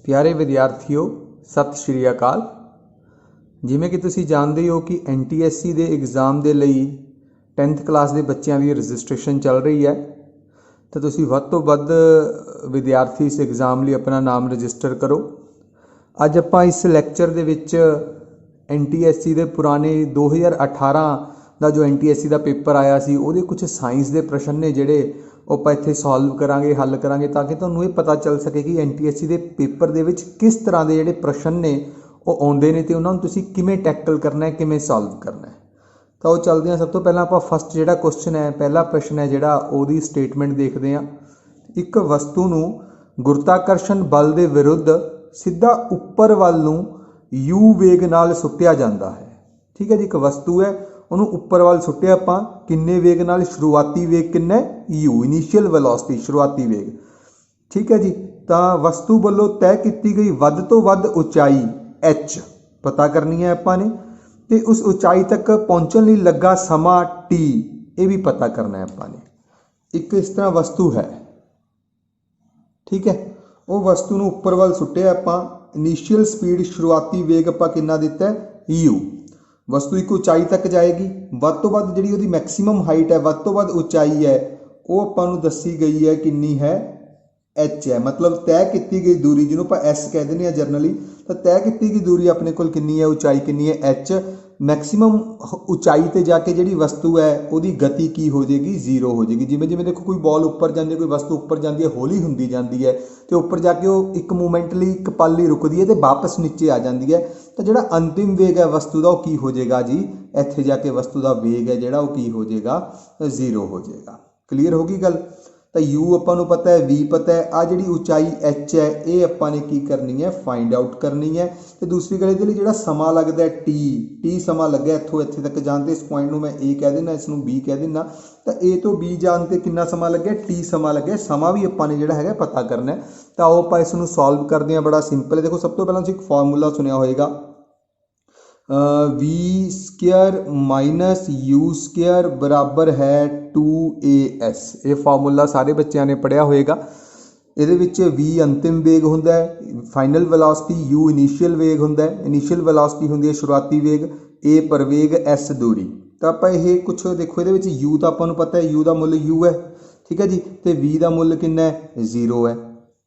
प्यारे विद्यार्थियों सत श्री अकाल। जिमें कि तुसी जानते हो कि NTSC ਦੇ एग्जाम ਦੇ ਲਈ 10th ਕਲਾਸ ਦੇ ਬੱਚਿਆਂ ਦੀ ਰਜਿਸਟ੍ਰੇਸ਼ਨ ਚੱਲ ਰਹੀ ਹੈ। तो तुसी ਵੱਧ ਤੋਂ ਵੱਧ विद्यार्थी इस एग्जाम ਲਈ अपना नाम रजिस्टर करो। ਅੱਜ ਆਪਾਂ इस ਲੈਕਚਰ ਦੇ ਵਿੱਚ NTSC ਦੇ ਪੁਰਾਣੇ 2018 ਦਾ जो NTSC ਦਾ ਪੇਪਰ ਆਇਆ ਸੀ ਉਹਦੇ ਕੁਝ ਸਾਇੰਸ ਦੇ ਪ੍ਰਸ਼ਨ ਨੇ ਜਿਹੜੇ ਉਹ ਆਪਾਂ ਇੱਥੇ ਸੋਲਵ ਕਰਾਂਗੇ, ਹੱਲ ਕਰਾਂਗੇ ਤਾਂ ਕਿ ਤੁਹਾਨੂੰ ਇਹ ਪਤਾ ਚੱਲ ਸਕੇ ਕਿ NTSC ਦੇ ਪੇਪਰ ਦੇ ਵਿੱਚ ਕਿਸ ਤਰ੍ਹਾਂ ਦੇ ਜਿਹੜੇ ਪ੍ਰਸ਼ਨ ਨੇ ਉਹ ਆਉਂਦੇ ਨੇ ਤੇ ਉਹਨਾਂ ਨੂੰ ਤੁਸੀਂ ਕਿਵੇਂ ਟੈਕਲ ਕਰਨਾ ਹੈ, ਕਿਵੇਂ ਸੋਲਵ ਕਰਨਾ ਹੈ। ਤਾਂ ਉਹ ਚੱਲਦੇ ਹਾਂ। ਸਭ ਤੋਂ ਪਹਿਲਾਂ ਆਪਾਂ ਫਸਟ ਜਿਹੜਾ ਕੁਐਸਚਨ ਹੈ, ਪਹਿਲਾ ਪ੍ਰਸ਼ਨ ਹੈ ਜਿਹੜਾ ਉਹਦੀ ਸਟੇਟਮੈਂਟ ਦੇਖਦੇ ਹਾਂ। ਇੱਕ ਵਸਤੂ ਨੂੰ ਗੁਰਤਾਕਰਸ਼ਣ ਬਲ ਦੇ ਵਿਰੁੱਧ ਸਿੱਧਾ ਉੱਪਰ ਵੱਲ ਨੂੰ u ਵੇਗ ਨਾਲ ਸੁੱਟਿਆ ਜਾਂਦਾ ਹੈ। ਠੀਕ ਹੈ ਜੀ, ਇੱਕ ਵਸਤੂ ਹੈ ਉਹਨੂੰ ਉੱਪਰ ਵੱਲ ਸੁੱਟਿਆ ਆਪਾਂ ਕਿੰਨੇ ਵੇਗ ਨਾਲ? ਸ਼ੁਰੂਆਤੀ ਵੇਗ ਕਿੰਨਾ ਹੈ? u, ਇਨੀਸ਼ੀਅਲ ਵੈਲੋਸਿਟੀ, ਸ਼ੁਰੂਆਤੀ ਵੇਗ। ਠੀਕ ਹੈ ਜੀ, ਤਾਂ ਵਸਤੂ ਵੱਲੋਂ ਤੈਅ ਕੀਤੀ ਗਈ ਵੱਧ ਤੋਂ ਵੱਧ ਉਚਾਈ h ਪਤਾ ਕਰਨੀ ਹੈ ਆਪਾਂ ਨੇ, ਤੇ ਉਸ ਉਚਾਈ ਤੱਕ ਪਹੁੰਚਣ ਲਈ ਲੱਗਾ ਸਮਾਂ t ਇਹ ਵੀ ਪਤਾ ਕਰਨਾ ਹੈ ਆਪਾਂ ਨੇ। ਇੱਕ ਇਸ ਤਰ੍ਹਾਂ ਵਸਤੂ ਹੈ, ਠੀਕ ਹੈ, ਉਹ ਵਸਤੂ ਨੂੰ ਉੱਪਰ ਵੱਲ ਸੁੱਟਿਆ ਆਪਾਂ, ਇਨੀਸ਼ੀਅਲ ਸਪੀਡ ਸ਼ੁਰੂਆਤੀ ਵੇਗ ਆਪਾਂ ਕਿੰਨਾ ਦਿੱਤਾ ਹੈ? u। ਵਸਤੂ ਇੱਕ ਉਚਾਈ ਤੱਕ ਜਾਏਗੀ, ਵੱਧ ਤੋਂ ਵੱਧ ਜਿਹੜੀ ਉਹਦੀ ਮੈਕਸਿਮਮ ਹਾਈਟ ਹੈ, ਵੱਧ ਤੋਂ ਵੱਧ ਉਚਾਈ ਹੈ ਉਹ ਆਪਾਂ ਨੂੰ ਦੱਸੀ ਗਈ ਹੈ ਕਿੰਨੀ ਹੈ? h ਹੈ। ਮਤਲਬ ਤੈਅ ਕੀਤੀ ਗਈ ਦੂਰੀ ਜਿਹਨੂੰ ਆਪਾਂ s ਕਹਿ ਦਿੰਦੇ ਹਾਂ ਜਰਨਲੀ, ਤਾਂ ਤੈਅ ਕੀਤੀ ਗਈ ਦੂਰੀ ਆਪਣੇ ਕੋਲ ਕਿੰਨੀ ਹੈ? ਉਚਾਈ ਕਿੰਨੀ ਹੈ? h। ਮੈਕਸਿਮਮ ਉਚਾਈ ਤੇ ਜਾ ਕੇ ਜਿਹੜੀ ਵਸਤੂ ਹੈ ਉਹਦੀ ਗਤੀ ਕੀ ਹੋ ਜਾਏਗੀ? 0 ਹੋ ਜਾਏਗੀ। ਜਿਵੇਂ ਜਿਵੇਂ ਦੇਖੋ ਕੋਈ ਬਾਲ ਉੱਪਰ ਜਾਂਦੀ ਹੈ, ਕੋਈ ਵਸਤੂ ਉੱਪਰ ਜਾਂਦੀ ਹੈ, ਹੌਲੀ ਹੁੰਦੀ ਜਾਂਦੀ ਹੈ ਤੇ ਉੱਪਰ ਜਾ ਕੇ ਉਹ ਇੱਕ ਮੂਮੈਂਟ ਲਈ, ਇੱਕ ਪਲ ਲਈ ਰੁਕਦੀ ਹੈ ਤੇ ਵਾਪਸ ਨੀਚੇ ਆ ਜਾਂਦੀ ਹੈ। ਤਾਂ ਜਿਹੜਾ ਅੰਤਿਮ ਵੇਗ ਹੈ ਵਸਤੂ ਦਾ ਉਹ ਕੀ ਹੋ ਜਾਏਗਾ ਜੀ? ਇੱਥੇ ਜਾ ਕੇ ਵਸਤੂ ਦਾ ਵੇਗ ਹੈ ਜਿਹੜਾ ਉਹ ਕੀ ਹੋ ਜਾਏਗਾ? 0 ਹੋ ਜਾਏਗਾ। ਕਲੀਅਰ ਹੋ ਗਈ ਗੱਲ? ਤਾਂ u ਆਪਾਂ ਨੂੰ ਪਤਾ ਹੈ, v ਪਤਾ ਹੈ, ਆ ਜਿਹੜੀ ਉਚਾਈ h ਹੈ ਇਹ ਆਪਾਂ ਨੇ ਕੀ ਕਰਨੀ ਹੈ? ਫਾਈਂਡ ਆਊਟ ਕਰਨੀ ਹੈ। ਤੇ ਦੂਸਰੀ ਗੱਲ ਇਹਦੇ ਲਈ ਜਿਹੜਾ ਸਮਾਂ ਲੱਗਦਾ ਹੈ t ਸਮਾਂ ਲੱਗਿਆ ਇੱਥੋਂ ਇੱਥੇ ਤੱਕ ਜਾਣ ਤੇ, ਇਸ ਪੁਆਇੰਟ ਨੂੰ ਮੈਂ a ਕਹਿ ਦਿੰਦਾ, ਇਸ ਨੂੰ b ਕਹਿ ਦਿੰਦਾ, ਤਾਂ a ਤੋਂ b ਜਾਣ ਤੇ ਕਿੰਨਾ ਸਮਾਂ ਲੱਗਿਆ? t ਸਮਾਂ ਲੱਗਿਆ। ਸਮਾਂ ਵੀ ਆਪਾਂ ਨੇ ਜਿਹੜਾ ਹੈਗਾ ਪਤਾ ਕਰਨਾ ਹੈ। ਤਾਂ ਆਓ ਆਪਾਂ ਇਸ ਨੂੰ ਸੋਲਵ ਕਰਦੇ ਹਾਂ। ਬੜਾ ਸਿੰਪਲ ਹੈ। ਦੇਖੋ ਸਭ ਤੋਂ ਪਹਿਲਾਂ ਤੁਸੀਂ ਇੱਕ ਫਾਰਮੂਲਾ ਸੁਣਿਆ ਹੋਏਗਾ, v square minus u square ਬਰਾਬਰ ਹੈ 2as। ਇਹ ਫਾਰਮੂਲਾ ਸਾਰੇ ਬੱਚਿਆਂ ਨੇ ਪੜ੍ਹਿਆ ਹੋਏਗਾ। ਇਹਦੇ ਵਿੱਚ v ਅੰਤਿਮ ਵੇਗ ਹੁੰਦਾ ਹੈ, ਫਾਈਨਲ ਵੈਲੋਸਿਟੀ, u ਇਨੀਸ਼ੀਅਲ ਵੇਗ ਹੁੰਦਾ ਹੈ, ਇਨੀਸ਼ੀਅਲ ਵੈਲੋਸਿਟੀ ਹੁੰਦੀ ਹੈ ਸ਼ੁਰੂਆਤੀ ਵੇਗ, a ਪ੍ਰਵੇਗ, s ਦੂਰੀ। ਤਾਂ ਆਪਾਂ ਇਹ ਕੁਛ ਦੇਖੋ, ਇਹਦੇ ਵਿੱਚ u ਤਾਂ ਆਪਾਂ ਨੂੰ ਪਤਾ ਹੈ, u ਦਾ ਮੁੱਲ u ਹੈ, ਠੀਕ ਹੈ ਜੀ, ਤੇ v ਦਾ ਮੁੱਲ ਕਿੰਨਾ ਹੈ? 0 ਹੈ।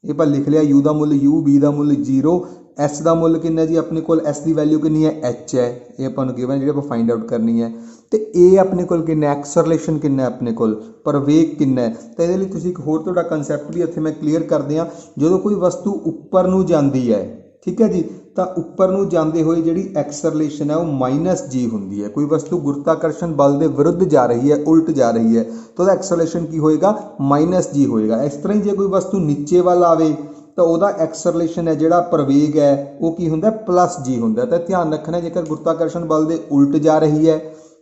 ਇਹ ਆਪਾਂ ਲਿਖ ਲਿਆ, u ਦਾ ਮੁੱਲ u, v ਦਾ ਮੁੱਲ 0, s ਦਾ ਮੁੱਲ ਕਿੰਨਾ ਜੀ? ਆਪਣੇ ਕੋਲ s ਦੀ ਵੈਲਿਊ ਕਿੰਨੀ ਹੈ? h ਹੈ। ਇਹ ਆਪਾਂ ਨੂੰ ਗਿਵਨ ਜਿਹੜੀ ਆਪਾਂ ਫਾਈਂਡ ਆਊਟ ਕਰਨੀ ਹੈ। ਤੇ a ਆਪਣੇ ਕੋਲ ਕਿੰਨਾ? ਐਕਸਲਰੇਸ਼ਨ ਕਿੰਨਾ ਆਪਣੇ ਕੋਲ? ਪ੍ਰਵੇਗ ਕਿੰਨਾ ਹੈ? ਤਾਂ ਇਹਦੇ ਲਈ ਤੁਸੀਂ ਇੱਕ ਹੋਰ ਤੁਹਾਡਾ ਕਨਸੈਪਟ ਵੀ ਇੱਥੇ ਮੈਂ ਕਲੀਅਰ ਕਰਦੇ ਹਾਂ। ਜਦੋਂ ਕੋਈ ਵਸਤੂ ਉੱਪਰ ਨੂੰ ਜਾਂਦੀ ਹੈ, ਠੀਕ ਹੈ ਜੀ, ਤਾਂ ਉੱਪਰ ਨੂੰ ਜਾਂਦੇ ਹੋਏ ਜਿਹੜੀ ਐਕਸਲਰੇਸ਼ਨ ਹੈ ਉਹ -g ਹੁੰਦੀ ਹੈ। ਕੋਈ ਵਸਤੂ ਗੁਰਤਾਕਰਸ਼ਣ ਬਲ ਦੇ ਵਿਰੁੱਧ ਜਾ ਰਹੀ ਹੈ, ਉਲਟ ਜਾ ਰਹੀ ਹੈ, ਤਾਂ ਉਹਦਾ ਐਕਸਲਰੇਸ਼ਨ ਕੀ ਹੋਏਗਾ? -g ਹੋਏਗਾ। ਇਸ ਤਰ੍ਹਾਂ ਹੀ ਜੇ ਕੋਈ ਵਸਤੂ ਨੀਚੇ ਵੱਲ ਆਵੇ ਤਾਂ ਉਹਦਾ ਐਕਸਲਰੇਸ਼ਨ ਹੈ ਜਿਹੜਾ ਪ੍ਰਵੇਗ ਹੈ ਉਹ ਕੀ ਹੁੰਦਾ? +g ਹੁੰਦਾ। ਤਾਂ ਧਿਆਨ ਰੱਖਣਾ, ਜੇਕਰ ਗੁਰਤਾਕਰਸ਼ਣ ਬਲ ਦੇ ਉਲਟ ਜਾ ਰਹੀ ਹੈ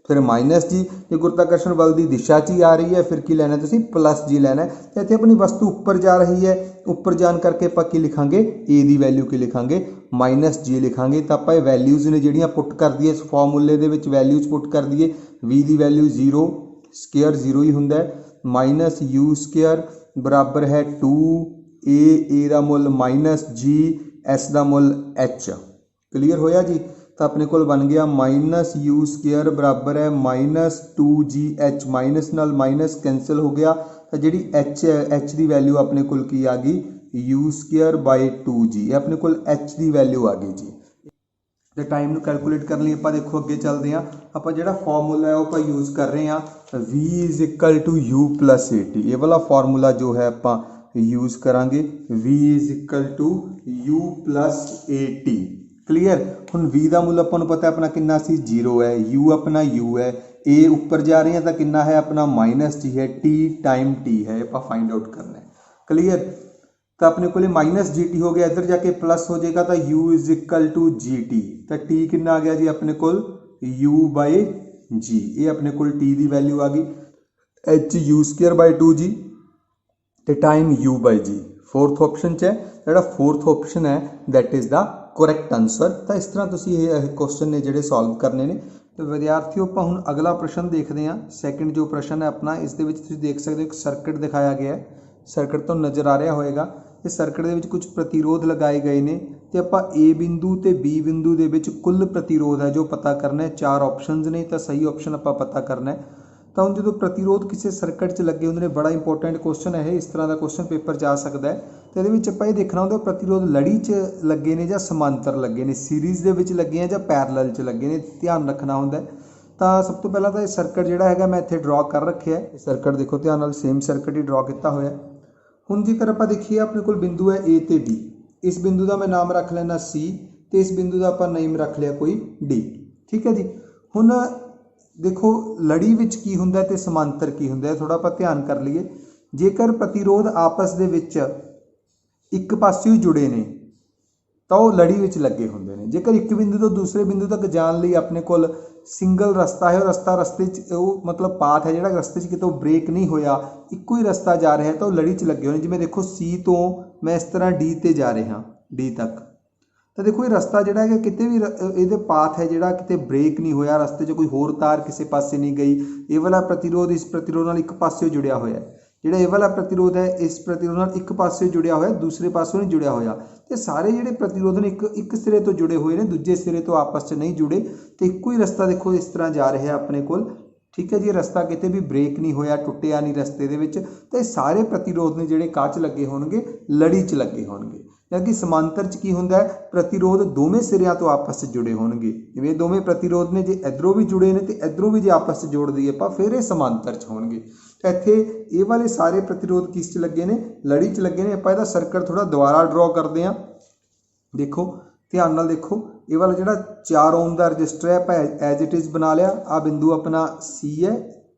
ਫਿਰ -g, ਜੇ ਗੁਰਤਾਕਰਸ਼ਣ ਬਲ ਦੀ ਦਿਸ਼ਾ 'ਚ ਹੀ ਆ ਰਹੀ ਹੈ ਫਿਰ ਕੀ ਲੈਣਾ ਤੁਸੀਂ? +g ਲੈਣਾ। ਤੇ ਇੱਥੇ ਆਪਣੀ ਵਸਤੂ ਉੱਪਰ ਜਾ ਰਹੀ ਹੈ, ਉੱਪਰ ਜਾਣ ਕਰਕੇ ਆਪਾਂ ਕੀ ਲਿਖਾਂਗੇ? a ਦੀ ਵੈਲਿਊ ਕੀ ਲਿਖਾਂਗੇ? -g ਲਿਖਾਂਗੇ। ਤਾਂ ਆਪਾਂ ਇਹ ਵੈਲਿਊਜ਼ ਨੇ ਜਿਹੜੀਆਂ ਪੁੱਟ ਕਰ ਦਈਏ ਇਸ ਫਾਰਮੂਲੇ ਦੇ ਵਿੱਚ, ਵੈਲਿਊਜ਼ ਪੁੱਟ ਕਰ ਦਈਏ। v ਦੀ ਵੈਲਿਊ 0, ਸਕੁਅਰ 0 ਹੀ ਹੁੰਦਾ ਹੈ, -u ਸਕੁਅਰ ਬਰਾਬਰ ਹੈ 2a ਦਾ ਮੁੱਲ -g, s ਦਾ ਮੁੱਲ h। ਕਲੀਅਰ ਹੋਇਆ ਜੀ? ਤਾਂ ਆਪਣੇ ਕੋਲ ਬਣ ਗਿਆ -u ਸਕੁਅਰ ਬਰਾਬਰ ਹੈ -2gh, ਮਾਈਨਸ ਨਾਲ ਮਾਈਨਸ ਕੈਂਸਲ ਹੋ ਗਿਆ। ਤਾਂ ਜਿਹੜੀ h ਹੈ, h ਦੀ ਵੈਲਿਊ ਆਪਣੇ ਕੋਲ ਕੀ ਆ ਗਈ? u ਸਕੁਅਰ ਬਾਈ 2g। ਇਹ ਆਪਣੇ ਕੋਲ h ਦੀ ਵੈਲਿਊ ਆ ਗਈ ਜੀ। ਤੇ ਟਾਈਮ ਨੂੰ ਕੈਲਕੂਲੇਟ ਕਰਨ ਲਈ ਆਪਾਂ ਦੇਖੋ ਅੱਗੇ ਚੱਲਦੇ ਹਾਂ। ਆਪਾਂ ਜਿਹੜਾ ਫਾਰਮੂਲਾ ਹੈ ਉਹ ਆਪਾਂ ਯੂਜ਼ ਕਰ ਰਹੇ ਹਾਂ, v = u + at। ਇਹ ਵਾਲਾ ਫਾਰਮੂਲਾ ਜੋ ਹੈ ਆਪਾਂ ਯੂਜ਼ ਕਰਾਂਗੇ, v = u + at। ਕਲੀਅਰ? ਹੁਣ v ਦਾ ਮੁੱਲ ਆਪਾਂ ਨੂੰ ਪਤਾ ਆਪਣਾ ਕਿੰਨਾ ਸੀ? 0 ਹੈ। u ਆਪਣਾ u ਹੈ, a ਉੱਪਰ ਜਾ ਰਹੇ ਹਾਂ ਤਾਂ ਕਿੰਨਾ ਹੈ ਆਪਣਾ? -g ਹੈ, t ਟਾਈਮ t ਹੈ, ਆਪਾਂ ਫਾਈਂਡ ਆਊਟ ਕਰਨਾ ਹੈ। ਕਲੀਅਰ? ਤਾਂ ਆਪਣੇ ਕੋਲ -gt ਹੋ ਗਿਆ, ਇੱਧਰ ਜਾ ਕੇ ਪਲੱਸ ਹੋ ਜਾਏਗਾ ਤਾਂ u = gt। ਤਾਂ t ਕਿੰਨਾ ਆ ਗਿਆ ਜੀ ਆਪਣੇ ਕੋਲ? u/g। ਇਹ ਆਪਣੇ ਕੋਲ t ਦੀ ਵੈਲਿਊ ਆ ਗਈ, h u ਸਕੁਅਰ ਬਾਈ 2g ਤੇ ਟਾਈਮ u/g। ਫੋਰਥ ਆਪਸ਼ਨ 'ਚ ਹੈ, ਜਿਹੜਾ ਫੋਰਥ ਆਪਸ਼ਨ ਹੈ that is the correct answer. ਤਾਂ ਇਸ ਤਰ੍ਹਾਂ ਤੁਸੀਂ ਇਹ ਕੁਐਸਚਨ ਨੇ ਜਿਹੜੇ ਸੋਲਵ ਕਰਨੇ ਨੇ। तो विद्यार्थियों ਆਪਾਂ ਹੁਣ अगला प्रश्न देखते हैं। सैकेंड जो प्रश्न है अपना, इस दे विच तुसीं देख सकते हो एक सर्किट दिखाया गया है। सर्किट तो नज़र आ रहा होएगा, ਇਹ ਸਰਕਟ ਦੇ ਵਿੱਚ ਕੁਝ ਪ੍ਰਤੀਰੋਧ ਲਗਾਏ ਗਏ ਨੇ ਤੇ ਆਪਾਂ A ਬਿੰਦੂ ਤੇ B ਬਿੰਦੂ ਦੇ ਵਿੱਚ ਕੁੱਲ ਪ੍ਰਤੀਰੋਧ ਹੈ ਜੋ ਪਤਾ ਕਰਨਾ ਹੈ। 4 ਆਪਸ਼ਨਸ ਨੇ ਤਾਂ ਸਹੀ ਆਪਸ਼ਨ ਆਪਾਂ ਪਤਾ ਕਰਨਾ ਹੈ। ਤਾਂ ਹੁਣ ਜਦੋਂ ਪ੍ਰਤੀਰੋਧ ਕਿਸੇ ਸਰਕਟ 'ਚ ਲੱਗੇ ਹੁੰਦੇ ਨੇ, ਬੜਾ ਇੰਪੋਰਟੈਂਟ ਕੁਐਸਚਨ ਹੈ ਇਹ, ਇਸ ਤਰ੍ਹਾਂ ਦਾ ਕੁਐਸਚਨ ਪੇਪਰ 'ਚ ਆ ਸਕਦਾ ਹੈ। ਤੇ ਇਹਦੇ ਵਿੱਚ ਆਪਾਂ ਇਹ ਦੇਖਣਾ ਹੁੰਦਾ ਪ੍ਰਤੀਰੋਧ ਲੜੀ 'ਚ ਲੱਗੇ ਨੇ ਜਾਂ ਸਮਾਂਤਰ ਲੱਗੇ ਨੇ, ਸੀਰੀਜ਼ ਦੇ ਵਿੱਚ ਲੱਗੇ ਆ ਜਾਂ ਪੈਰਲਲ 'ਚ ਲੱਗੇ ਨੇ, ਧਿਆਨ ਰੱਖਣਾ ਹੁੰਦਾ। ਤਾਂ ਸਭ ਤੋਂ ਪਹਿਲਾਂ ਤਾਂ ਇਹ ਸਰਕਟ ਜਿਹੜਾ ਹੈਗਾ ਮੈਂ ਇੱਥੇ ਡਰਾ ਕਰ ਰੱਖਿਆ ਹੈ। ਸਰਕਟ ਦੇਖੋ ਧਿਆਨ ਨਾਲ, ਸੇਮ ਸਰਕਟ ਹੀ ਡਰਾ ਕੀਤਾ ਹੋਇਆ। ਹੁਣ ਜੇਕਰ ਆਪਾਂ ਦੇਖੀਏ ਆਪਣੇ ਕੋਲ ਬਿੰਦੂ ਹੈ A ਤੇ B, ਇਸ ਬਿੰਦੂ ਦਾ ਮੈਂ ਨਾਮ ਰੱਖ ਲੈਣਾ C ਤੇ ਇਸ ਬਿੰਦੂ ਦਾ ਆਪਾਂ ਨਾਮ ਰੱਖ ਲਿਆ ਕੋਈ D। ਠੀਕ ਹੈ ਜੀ। ਹੁਣ ਦੇਖੋ ਲੜੀ ਵਿੱਚ ਕੀ ਹੁੰਦਾ ਤੇ ਸਮਾਂਤਰ ਕੀ ਹੁੰਦਾ, ਥੋੜਾ ਆਪਾਂ ਧਿਆਨ ਕਰ ਲਈਏ। ਜੇਕਰ ਪ੍ਰਤੀਰੋਧ ਆਪਸ ਦੇ ਵਿੱਚ ਇੱਕ ਪਾਸੇ ਹੀ ਜੁੜੇ ਨੇ ਤਾਂ ਉਹ ਲੜੀ ਵਿੱਚ ਲੱਗੇ ਹੁੰਦੇ ਨੇ। ਜੇਕਰ ਇੱਕ ਬਿੰਦੂ ਤੋਂ ਦੂਸਰੇ ਬਿੰਦੂ ਤੱਕ ਜਾਣ ਲਈ ਆਪਣੇ ਕੋਲ ਸਿੰਗਲ ਰਸਤਾ ਹੈ, ਉਹ ਰਸਤੇ 'ਚ ਉਹ ਮਤਲਬ ਪਾਥ ਹੈ ਜਿਹੜਾ ਰਸਤੇ 'ਚ ਕਿਤੋਂ ਬ੍ਰੇਕ ਨਹੀਂ ਹੋਇਆ, ਇੱਕੋ ਹੀ ਰਸਤਾ ਜਾ ਰਿਹਾ ਤਾਂ ਉਹ ਲੜੀ 'ਚ ਲੱਗੇ ਹੋਏ ਨੇ। ਜਿਵੇਂ ਦੇਖੋ C ਤੋਂ ਮੈਂ ਇਸ ਤਰ੍ਹਾਂ D ਤੇ ਜਾ ਰਿਹਾ, D ਤੱਕ, ਤਾਂ ਦੇਖੋ ਇਹ ਰਸਤਾ ਜਿਹੜਾ ਹੈਗਾ ਕਿਤੇ ਵੀ ਇਹਦੇ ਪਾਥ ਹੈ ਜਿਹੜਾ ਕਿਤੇ ਬ੍ਰੇਕ ਨਹੀਂ ਹੋਇਆ, ਰਸਤੇ 'ਚ ਕੋਈ ਹੋਰ ਤਾਰ ਕਿਸੇ ਪਾਸੇ ਨਹੀਂ ਗਈ। ਇਹ ਵਾਲਾ ਪ੍ਰਤੀਰੋਧ ਇਸ ਪ੍ਰਤੀਰੋਧ ਨਾਲ ਇੱਕ ਪਾਸੇ ਜੁੜਿਆ ਹੋਇਆ ਹੈ, ਜਿਹੜਾ ਇਹ ਵਾਲਾ ਪ੍ਰਤੀਰੋਧ ਹੈ ਇਸ ਪ੍ਰਤੀਰੋਧ ਨਾਲ ਇੱਕ ਪਾਸੇ ਜੁੜਿਆ ਹੋਇਆ, ਦੂਸਰੇ ਪਾਸੋਂ ਨਹੀਂ ਜੁੜਿਆ ਹੋਇਆ। ਤੇ ਸਾਰੇ ਜਿਹੜੇ ਪ੍ਰਤੀਰੋਧ ਨੇ ਇੱਕ ਸਿਰੇ ਤੋਂ ਜੁੜੇ ਹੋਏ ਨੇ, ਦੂਜੇ ਸਿਰੇ ਤੋਂ ਆਪਸ 'ਚ ਨਹੀਂ ਜੁੜੇ ਤੇ ਇੱਕੋ ਹੀ ਰਸਤਾ ਦੇਖੋ ਇਸ ਤਰ੍ਹਾਂ ਜਾ ਰਿਹਾ ਆਪਣੇ ਕੋਲ। ਠੀਕ ਹੈ ਜੀ। ਰਸਤਾ ਕਿਤੇ ਵੀ ਬ੍ਰੇਕ ਨਹੀਂ ਹੋਇਆ, ਟੁੱਟਿਆ ਨਹੀਂ ਰਸਤੇ ਦੇ ਵਿੱਚ। ਤੇ ਸਾਰੇ ਪ੍ਰਤੀਰੋਧ ਨੇ ਜਿਹੜੇ ਕਾਹ 'ਚ ਲੱਗੇ ਹੋਣਗੇ, ਲੜੀ 'ਚ ਲੱਗੇ ਹੋਣਗੇ। ਜਦਕਿ ਸਮਾਂਤਰ 'ਚ ਕੀ ਹੁੰਦਾ ਹੈ, ਪ੍ਰਤੀਰੋਧ ਦੋਵੇਂ ਸਿਰਿਆਂ ਤੋਂ ਆਪਸ 'ਚ ਜੁੜੇ ਹੋਣਗੇ। ਜਿਵੇਂ ਦੋਵੇਂ ਪ੍ਰਤੀਰੋਧ ਨੇ, ਜੇ ਇੱਧਰੋਂ ਵੀ ਜੁੜੇ ਨੇ ਤੇ ਇੱਧਰੋਂ ਵੀ ਜੇ ਆਪਸ 'ਚ ਜੋੜ ਦਈਏ ਆਪਾਂ, ਫਿਰ ਇਹ ਸਮਾਂਤਰ 'ਚ ਹੋਣਗੇ। ਤਾਂ ਇੱਥੇ ਇਹ ਵਾਲੇ ਸਾਰੇ ਪ੍ਰਤੀਰੋਧ ਕਿਸ 'ਚ ਲੱਗੇ ਨੇ, ਲੜੀ 'ਚ ਲੱਗੇ ਨੇ। ਆਪਾਂ ਇਹਦਾ ਸਰਕਟ ਥੋੜਾ ਦੁਬਾਰਾ ਡਰਾ ਕਰਦੇ ਹਾਂ। ਦੇਖੋ ਧਿਆਨ ਨਾਲ ਦੇਖੋ, ਇਹ ਵਾਲਾ ਜਿਹੜਾ 4 ਓਮ ਦਾ ਰਜਿਸਟਰ ਹੈ ਆਪਾਂ ਐਜ਼ ਇਟ ਇਜ਼ ਬਣਾ ਲਿਆ। ਆ ਬਿੰਦੂ ਆਪਣਾ C ਹੈ,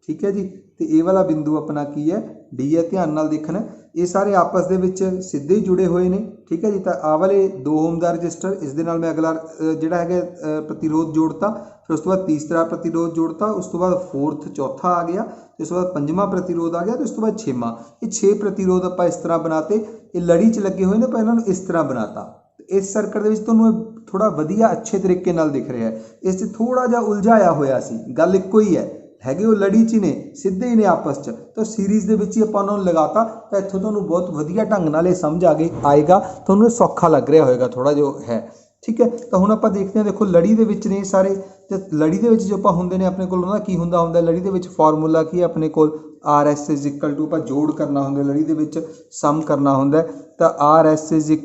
ਠੀਕ ਹੈ ਜੀ, ਤੇ ਇਹ ਵਾਲਾ ਬਿੰਦੂ ਆਪਣਾ ਕੀ ਹੈ, D ਹੈ। ਧਿਆਨ ਨਾਲ ਦੇਖਣਾ, ਇਹ ਸਾਰੇ ਆਪਸ ਦੇ ਵਿੱਚ ਸਿੱਧੇ ਹੀ ਜੁੜੇ ਹੋਏ ਨੇ। ਠੀਕ ਹੈ ਜੀ। ਤਾਂ ਆਹ ਵਾਲੇ 2 ਓਮ ਦਾ ਰਜਿਸਟਰ, ਇਸ ਦੇ ਨਾਲ ਮੈਂ ਅਗਲਾ ਜਿਹੜਾ ਹੈਗਾ ਪ੍ਰਤੀਰੋਧ ਜੋੜਤਾ, ਫਿਰ ਉਸ ਤੋਂ ਬਾਅਦ ਤੀਸਰਾ ਪ੍ਰਤੀਰੋਧ ਜੋੜਤਾ, ਉਸ ਤੋਂ ਬਾਅਦ ਫੋਰਥ ਚੌਥਾ ਆ ਗਿਆ, ਇਸ ਤੋਂ ਬਾਅਦ ਪੰਜਵਾਂ ਪ੍ਰਤੀਰੋਧ ਆ ਗਿਆ, ਤੇ ਉਸ ਤੋਂ ਬਾਅਦ ਛੇਵਾਂ। ਇਹ 6 ਪ੍ਰਤੀਰੋਧ ਆਪਾਂ ਇਸ ਤਰ੍ਹਾਂ ਬਣਾਤੇ। ਇਹ ਲੜੀ 'ਚ ਲੱਗੇ ਹੋਏ ਨੇ, ਪਰ ਇਹਨਾਂ ਨੂੰ ਇਸ ਤਰ੍ਹਾਂ ਬਣਾਤਾ। ਇਸ ਸਰਕਟ ਦੇ ਵਿੱਚ ਤੁਹਾਨੂੰ ਥੋੜਾ ਵਧੀਆ ਅੱਛੇ ਤਰੀਕੇ ਨਾਲ ਦਿਖ ਰਿਹਾ ਹੈ। ਇਸ 'ਚ ਥੋੜਾ ਜਿਹਾ ਉਲਝਾਇਆ ਹੋਇਆ ਸੀ, ਗੱਲ ਇੱਕੋ ਹੀ ਹੈ, ਹੈਗੇ ਉਹ ਲੜੀ 'ਚ ਨੇ, ਸਿੱਧੇ ਹੀ ਨੇ ਆਪਸ 'ਚ। ਤਾਂ ਸੀਰੀਜ਼ ਦੇ ਵਿੱਚ ਹੀ ਆਪਾਂ ਉਹਨਾਂ ਨੂੰ ਲਗਾਤਾ। ਤਾਂ ਇੱਥੋਂ ਤੁਹਾਨੂੰ ਬਹੁਤ ਵਧੀਆ ਢੰਗ ਨਾਲ ਇਹ ਸਮਝ ਆਏਗਾ, ਤੁਹਾਨੂੰ ਇਹ ਸੌਖਾ ਲੱਗ ਰਿਹਾ ਹੋਏਗਾ ਥੋੜਾ ਜੋ ਹੈ। ਠੀਕ ਹੈ। ਤਾਂ ਹੁਣ ਆਪਾਂ ਦੇਖਦੇ ਹਾਂ, ਦੇਖੋ ਲੜੀ ਦੇ ਵਿੱਚ ਨੇ ਸਾਰੇ, ਤੇ ਲੜੀ ਦੇ ਵਿੱਚ ਜੋ ਆਪਾਂ ਹੁੰਦੇ ਨੇ ਆਪਣੇ ਕੋਲ ਉਹਨਾਂ ਦਾ ਕੀ ਹੁੰਦਾ ਲੜੀ ਦੇ ਵਿੱਚ ਫਾਰਮੂਲਾ ਕੀ ਹੈ ਆਪਣੇ ਕੋਲ, RS = ਆਪਾਂ ਜੋੜ ਕਰਨਾ ਹੁੰਦਾ, ਲੜੀ ਦੇ ਵਿੱਚ ਸਮ ਕਰਨਾ ਹੁੰਦਾ। ਤਾਂ RS =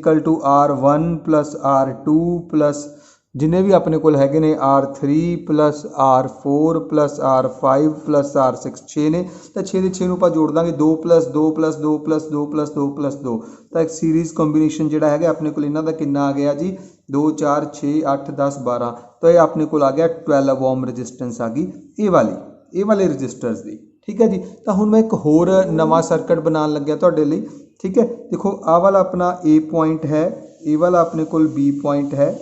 R1 + R2 + ਜਿੰਨੇ ਵੀ ਆਪਣੇ ਕੋਲ ਹੈਗੇ ਨੇ R3 + R4 + R5 + R6, 6 ਨੇ। ਤਾਂ 6 ਦੇ 6 ਨੂੰ ਆਪਾਂ ਜੋੜ ਦਾਂਗੇ, 2 + 2 + 2 + 2 + 2 + 2। ਤਾਂ ਇੱਕ ਸੀਰੀਜ਼ ਕੰਬੀਨੇਸ਼ਨ ਜਿਹੜਾ ਹੈਗਾ ਆਪਣੇ ਕੋਲ ਇਹਨਾਂ ਦਾ ਕਿੰਨਾ ਆ ਗਿਆ ਜੀ, 2 4 6 8 10 12। ਤਾਂ ਇਹ ਆਪਣੇ ਕੋਲ ਆ ਗਿਆ 12 ਓਮ ਰਜਿਸਟੈਂਸ ਆ ਗਈ ਇਹ ਵਾਲੇ ਰਜਿਸਟਰਸ ਦੀ। ਠੀਕ ਹੈ ਜੀ। ਤਾਂ ਹੁਣ ਮੈਂ ਇੱਕ ਹੋਰ ਨਵਾਂ ਸਰਕਟ ਬਣਾਉਣ ਲੱਗਿਆ ਤੁਹਾਡੇ ਲਈ। ਠੀਕ ਹੈ। ਦੇਖੋ ਆਹ ਵਾਲਾ ਆਪਣਾ A ਪੁਆਇੰਟ ਹੈ, ਇਹ ਵਾਲਾ ਆਪਣੇ ਕੋਲ B ਪੁਆਇੰਟ ਹੈ।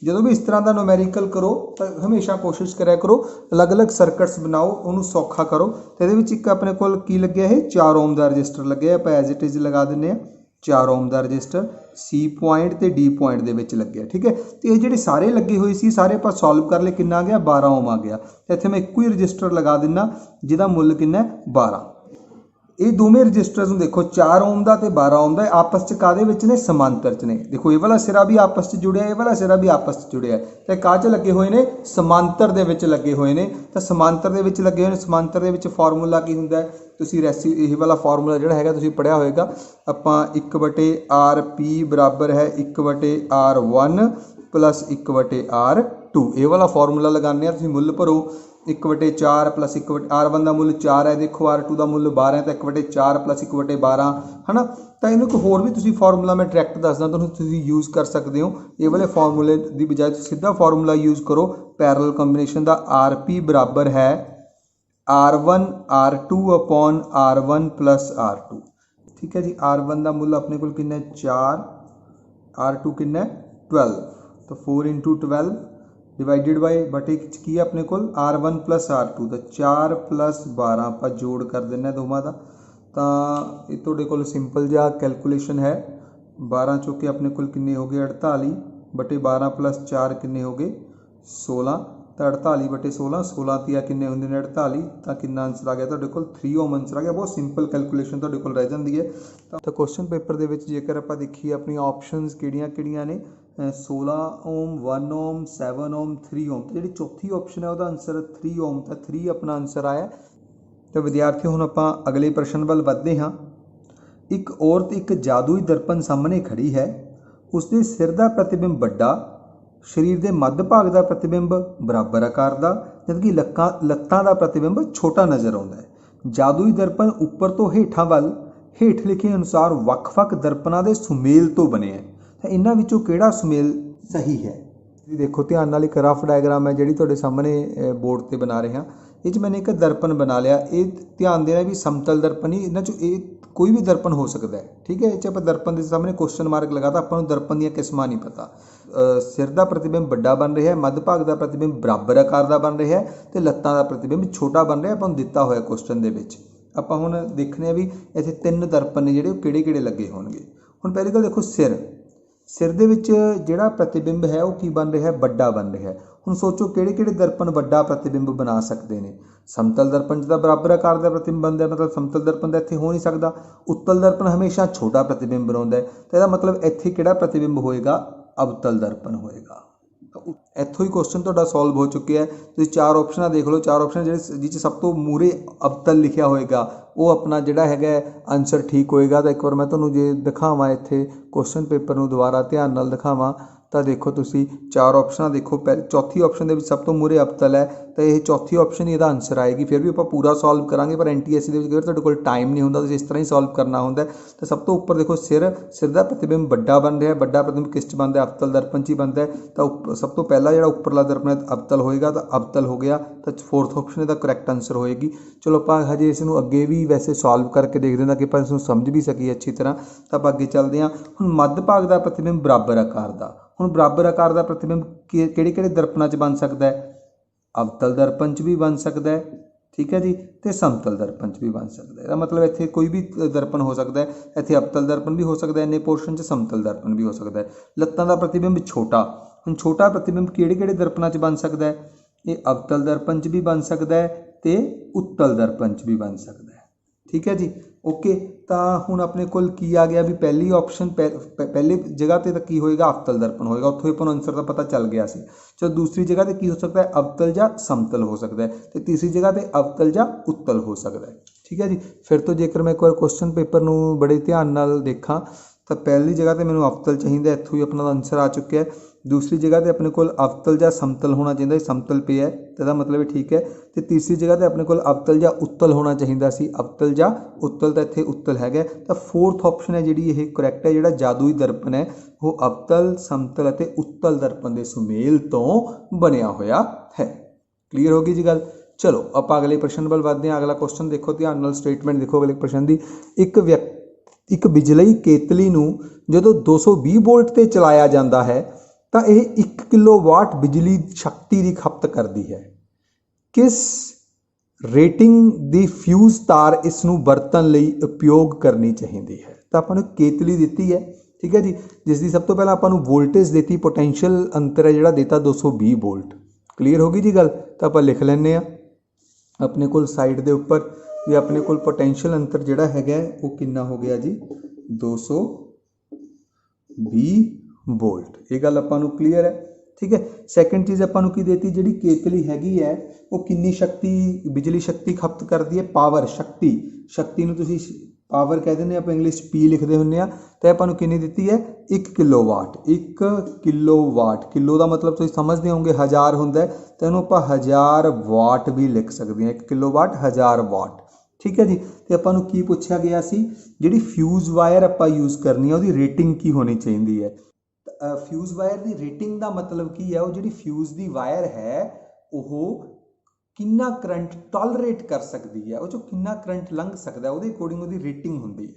ਜਦੋਂ ਵੀ ਇਸ ਤਰ੍ਹਾਂ ਦਾ ਨੂਮੈਰੀਕਲ ਕਰੋ ਤਾਂ ਹਮੇਸ਼ਾ ਕੋਸ਼ਿਸ਼ ਕਰਿਆ ਕਰੋ ਅਲੱਗ-ਅਲੱਗ ਸਰਕਟਸ ਬਣਾਓ, ਉਹਨੂੰ ਸੌਖਾ ਕਰੋ। ਤੇ ਇਹਦੇ ਵਿੱਚ ਇੱਕ ਆਪਣੇ ਕੋਲ ਕੀ ਲੱਗਿਆ, ਇਹ 4 ਓਮ ਦਾ ਰਜਿਸਟਰ ਲੱਗਿਆ। ਆਪਾਂ ਐਜ਼ ਇਟ ਇਜ਼ ਲਗਾ ਦਿੰਦੇ ਹਾਂ, 4 ਓਮ ਦਾ ਰਜਿਸਟਰ C ਪੁਆਇੰਟ ਤੇ D ਪੁਆਇੰਟ ਦੇ ਵਿੱਚ ਲੱਗਿਆ। ਠੀਕ ਹੈ। ਤੇ ਇਹ ਜਿਹੜੇ ਸਾਰੇ ਲੱਗੇ ਹੋਏ ਸੀ, ਸਾਰੇ ਆਪਾਂ ਸੋਲਵ ਕਰ ਲਏ, ਕਿੰਨਾ ਆ ਗਿਆ, 12 ਓਮ ਆ ਗਿਆ। ਤੇ ਇੱਥੇ ਮੈਂ ਇੱਕੋ ਹੀ ਰਜਿਸਟਰ ਲਗਾ ਦਿੰਦਾ ਜਿਹਦਾ ਮੁੱਲ ਕਿੰਨਾ ਹੈ, 12। ਇਹ ਦੋਵੇਂ ਰਜਿਸਟਰਸ ਨੂੰ ਦੇਖੋ, 4 ਓਮ ਦਾ ਤੇ 12 ਓਮ ਦਾ, ਆਪਸ 'ਚ ਕਾਹਦੇ ਵਿੱਚ ਨੇ, ਸਮਾਂਤਰ 'ਚ ਨੇ। ਦੇਖੋ ਇਹ ਵਾਲਾ ਸਿਰਾ ਵੀ ਆਪਸ 'ਚ ਜੁੜਿਆ, ਇਹ ਵਾਲਾ ਸਿਰਾ ਵੀ ਆਪਸ 'ਚ ਜੁੜਿਆ, ਤੇ ਕਾਹ 'ਚ ਲੱਗੇ ਹੋਏ ਨੇ, ਸਮਾਂਤਰ ਦੇ ਵਿੱਚ ਲੱਗੇ ਹੋਏ ਨੇ। ਤਾਂ ਸਮਾਂਤਰ ਦੇ ਵਿੱਚ ਲੱਗੇ ਹੋਏ ਨੇ, ਸਮਾਂਤਰ ਦੇ ਵਿੱਚ ਫਾਰਮੂਲਾ ਕੀ ਹੁੰਦਾ ਹੈ, ਤੁਸੀਂ ਇਹ ਵਾਲਾ ਫਾਰਮੂਲਾ ਜਿਹੜਾ ਹੈਗਾ ਤੁਸੀਂ ਪੜ੍ਹਿਆ ਹੋਏਗਾ। ਆਪਾਂ 1/RP ਬਰਾਬਰ ਹੈ 1/R1 + 1/R2। ਇਹ ਵਾਲਾ ਫਾਰਮੂਲਾ ਲਗਾਉਂਦੇ ਆ, ਤੁਸੀਂ ਮੁੱਲ ਭਰੋ 1/4 + 1 R1 ਦਾ ਮੁੱਲ 4 ਹੈ, ਦੇਖੋ R2 ਦਾ ਮੁੱਲ 12 ਹੈ, ਤਾਂ 1/4 + 1/12 ਹੈ ਨਾ। ਤਾਂ ਇਹਨੂੰ ਇੱਕ ਹੋਰ ਵੀ ਤੁਸੀਂ ਫਾਰਮੂਲਾ ਮੈਂ ਡਾਇਰੈਕਟ ਦੱਸਦਾ ਤੁਹਾਨੂੰ, ਤੁਸੀਂ ਯੂਜ਼ ਕਰ ਸਕਦੇ ਹੋ। ਇਹ ਵਾਲੇ ਫਾਰਮੂਲੇ ਦੀ ਬਜਾਏ ਤੁਸੀਂ ਸਿੱਧਾ ਫਾਰਮੂਲਾ ਯੂਜ਼ ਕਰੋ ਪੈਰਲਲ ਕੰਬੀਨੇਸ਼ਨ ਦਾ। RP ਬਰਾਬਰ ਹੈ R1 R2/R1 + R2। ਠੀਕ ਹੈ ਜੀ। R1 ਦਾ ਮੁੱਲ ਆਪਣੇ ਕੋਲ ਕਿੰਨਾ ਹੈ, 4, R2 ਕਿੰਨਾ ਹੈ, 12। ਤਾਂ 4 × 12 ਡਿਵਾਈਡਡ ਬਾਈ ਬਟੇ ਕੀ ਹੈ ਆਪਣੇ ਕੋਲ, R1 + R2 ਦਾ 4 + 12 ਆਪਾਂ ਜੋੜ ਕਰ ਦਿੰਦੇ ਹਾਂ ਦੋਵਾਂ ਦਾ। ਤਾਂ ਇਹ ਤੁਹਾਡੇ ਕੋਲ ਸਿੰਪਲ ਜਿਹਾ ਕੈਲਕੂਲੇਸ਼ਨ ਹੈ। 12 ਚੋਂ ਆਪਣੇ ਕੋਲ ਕਿੰਨੇ ਹੋ ਗਏ, 48/12 + 4 ਕਿੰਨੇ ਹੋ ਗਏ, 16। तो 48/16, 16 तीया किन्ने होंदे ने 48, तो कितना आंसर आ गया तुहाडे कोल 3 ओम आंसर आ गया। बहुत सिंपल कैलकुलेशन तुहाडे कोल रह जाती है। तो क्वेश्चन पेपर दे विच जेकर आपां देखीए अपनी ऑप्शनस किहड़ियां ने 16 ओम, 1 ओम, 7 ओम, 3 ओम। तो जी चौथी ऑप्शन है वह आंसर 3 ओम, तो 3 अपना आंसर आया। तो विद्यार्थियों हुण आपां अगले प्रश्न वल वधदे हां। एक औरत एक जादुई दर्पण सामने खड़ी है, उसके सिर का प्रतिबिंब वड्डा, शरीर के मध्य भाग का प्रतिबिंब बराबर आकार का, जबकि लत्तां का प्रतिबिंब छोटा नज़र आता है। जादुई दर्पण उपर तो हेठां वल हेठ लिखे अनुसार ਵੱਖ-ਵੱਖ दर्पणों के सुमेल तो बने है। तो इन्हां विचों किहड़ा सुमेल सही है? देखो ध्यान नाल एक रफ डायग्राम है जिहड़ी तुहाडे सामने बोर्ड ते बना रहे हैं। इस मैंने एक दर्पण बना लिया। ये ध्यान देना भी समतल दर्पण ही, इन्हां चों कोई भी दर्पण हो सकता है। ठीक है, इस आपां दर्पण के सामने क्वेश्चन मार्क लगाता, आपां नूं दर्पण दी किस्मां नहीं पता। सिर का प्रतिबिंब वड्डा बन रहा है, मध्य भाग का प्रतिबिंब बराबर आकार का बन रहा है, तो लत्तां का प्रतिबिंब छोटा बन रहा है। आपां दिता होया क्वेश्चन दे विच आपां हुण देखने भी इत्थे 3 दर्पण ने जिहड़े किहड़े-किहड़े लगे होणगे। हुण पहली गल देखो सिर दे विच जिहड़ा प्रतिबिंब है वह की बन रहा है, वड्डा बन रहा है। हुण सोचो किहड़े-किहड़े दर्पण वड्डा प्रतिबिंब बना सकते हैं। समतल दर्पण च तां बराबर आकार का प्रतिबिंब बनता है, मतलब समतल दर्पण तो इत्थे हो नहीं सकता। उत्तल दर्पण हमेशा छोटा प्रतिबिंब बनाता है, तो इसका मतलब इत्थे किहड़ा प्रतिबिंब होएगा? अवतल दर्पण होएगा। तो इत्थों ही क्वेश्चन तुहाडा सॉल्व हो चुका है। तुसीं 4 ऑप्शन देख लो, 4 ऑप्शन जिस सब तो मूहरे अवतल लिखिया होएगा वो अपना जिहड़ा हैगा आंसर ठीक होएगा। तो एक बार मैं तुहानूं जे दिखावां इत्थे क्वेश्चन पेपर नूं दुबारा ध्यान नाल दिखावां तो देखो तुसीं 4 ऑप्शन देखो। चौथी ऑप्शन दे विच सब तो मूहरे अवतल है, तो यह चौथी ऑप्शन ही इसदा आंसर आएगी। फिर भी आप पूरा सॉल्व करांगे, पर NTSC दे विच कई वार तुहाडे कोल टाइम नहीं हुंदा, तुसीं इस तरह ही सॉल्व करना हुंदा है। तो सब तो उपर देखो सिर का प्रतिबिंब वड्डा बन रहा है, वड्डा प्रतिबिंब किस च बनता है? अवतल दर्पण च ही बनता है। तो सब तो पहला जिहड़ा उपरला दर्पण है अवतल होएगा, तो अवतल हो गया। तो 4th ऑप्शन इसदा करैक्ट आंसर होएगी। चलो आप हजे इसनूं अगे भी वैसे सॉल्व करके देखते हैं कि आप इसनूं समझ भी सकीए अच्छी तरह। तो आप अगे चलते हैं। हुण मध्य भाग का प्रतिबिंब बराबर आकार का, हुण बराबर आकार का प्रतिबिंब किहड़े-किहड़े दर्पणां च बन सकता है? अवतल दर्पण च भी बन सकता है, ठीक है जी, तो समतल दर्पण च भी बन सकता है। मतलब इत्थे कोई भी दर्पण हो सकता है, इत्थे अवतल दर्पण भी हो सकता है, इन्ने पोर्शन च समतल दर्पण भी हो सकता है। लत्तां का प्रतिबिंब छोटा, हुण छोटा प्रतिबिंब किहड़े-किहड़े दर्पणां च बन सकता है? ये अवतल दर्पण च भी बन सकता है, तो उत्तल दर्पण च भी बन सकता है। ठीक है जी, ओके। तो हुण अपने कोल की आ गया भी पहली ऑप्शन पहली जगह पर की होएगा? अवतल दर्पण होएगा, उत्थों ही आपां आंसर का पता चल गया सी। चलो दूसरी जगह पर की हो सकता है? अवतल या समतल हो सकता है, तो तीसरी जगह पर अवतल या उत्तल हो सकता है। ठीक है जी। फिर तो जेकर मैं एक बार क्वेश्चन पेपर नूं बड़े ध्यान नाल देखा तो पहली जगह पर मैनूं अवतल चाहिए, इत्थों ही अपना आंसर आ चुका है। दूसरी जगह पर अपने कोल अवतल या समतल होना चाहिए, समतल पे है तो इसका मतलब ठीक है। तो तीसरी जगह पर अपने कोल अवतल या उत्तल होना चाहिए सी, अवतल या उत्तल, तो इत्थे उत्तल है। तो 4th ऑप्शन है जिहड़ी ये करैक्ट है। जिहड़ा जादुई दर्पण है वो अवतल, समतल और उत्तल दर्पण के सुमेल तो बनिया होया है। क्लीयर होगी जी गल। चलो आप अगले प्रश्न वल वधदे हां। अगला क्वेश्चन देखो ध्यान नाल, स्टेटमेंट देखो अगले प्रश्न की। एक बिजलई केतली नूं जदों 220 वोल्ट ते चलाया जाता है तो यह 1 किलोवाट बिजली शक्ति की खपत करती है। किस रेटिंग की फ्यूज तार इसनूं वरतन लई उपयोग करनी चाहिए है? तो आपां नूं केतली दी है, ठीक है जी, जिसकी सब तो पहले आपां नूं वोल्टेज देती, पोटेंशियल अंतर है जिहड़ा देता 220 वोल्ट। क्लीयर होगी जी गल। तो आपां लिख लैंदे आ अपने कोल साइड के उपर भी अपने कोल पोटेंशियल अंतर जिहड़ा हैगा वो कितना हो गया जी? 220 वोल्ट। ये गल आपां नूं क्लीयर है, ठीक है। सैकेंड चीज़ आपां नूं की देती, जिहड़ी केतली हैगी है वो कितनी शक्ति बिजली शक्ति खपत करती है? पावर, शक्ति। शक्ति नूं तुसीं पावर कह देंगे, आप इंग्लिश P लिखते होंगे आ। तो आपां नूं कितनी दी है? 1 किलोवाट। 1 किलोवाट, किलो का मतलब तुसीं समझते होंगे 1000 होंदा, तो इहनूं आपां 1000 वाट भी लिख सकते हैं। 1 किलोवाट 1000 वाट, ठीक है जी। तो आपां नूं की पुछया गया सी, जिहड़ी फ्यूज वायर आपां यूज़ करनी है उसकी रेटिंग की होनी चाहिए है? फ्यूज वायर की रेटिंग का मतलब की है? वो जिहड़ी फ्यूज की वायर है वो कितना करंट टॉलरेट कर सकती है, वो जो कितना करंट लंघ सकता है, वो अकॉर्डिंग वो रेटिंग होंगी है,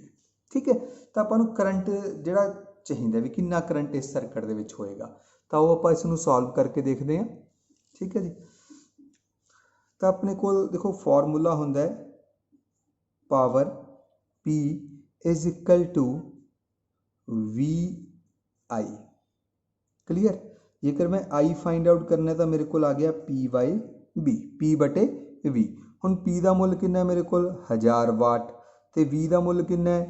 ठीक है। तो आपां नूं करंट जिहड़ा चाहिए भी कितना करंट इस सर्किट दे विच होएगा, तो वो आपां इसनूं सॉल्व करके देखते हैं, ठीक है जी। तो अपने कोल देखो फॉर्मूला हुंदा है पावर P = VI। क्लीयर। जेकर मैं आई फाइंड आउट करना है तो मेरे को आ गया P/B P/V। हुण P का मुल कितना है मेरे को 1000 वाट तो V का मुल कितना है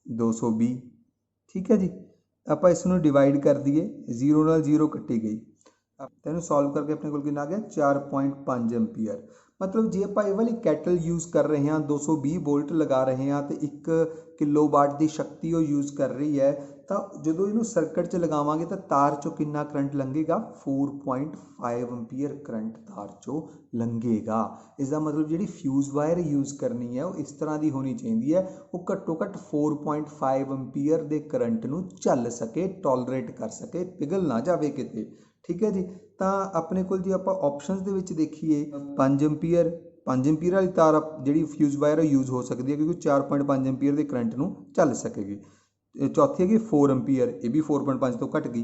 220। ठीक है जी, आप इसनों डिवाइड कर दिए, 0 नाल 0 कट्टी गई, तेन सॉल्व करके अपने को कितना आ गया 4.5 एम्पीयर। मतलब जे आप ये वाली कैटल यूज़ कर रहे हैं 220 वोल्ट लगा रहे हैं तो 1 किलोवाट की शक्ति वो यूज़ कर रही है, तो जो इनू सर्किट च लगावांगे तो तार चो कितना करंट लंघेगा 4.5 एम्पीयर करंट तार चो लंघेगा। इसका मतलब जी फ्यूज़ वायर यूज़ करनी है वो इस तरह की होनी चाहिए है, वो घट्टो घट्ट 4.5 एम्पीयर के करंट नू झल सके, टॉलरेट कर सके, पिघल ना जाए किते। ठीक है जी, तो अपने को जी आप ऑप्शनस दे विच देखिए 5 एम्पीयर वाली तार जी फ्यूज़ वायर यूज़ हो सकती है क्योंकि 4.5 एम्पीयर के करंट नू झल सकेगी। चौथी है 4 एम्पीयर, ये भी 4.5 तो घट गई,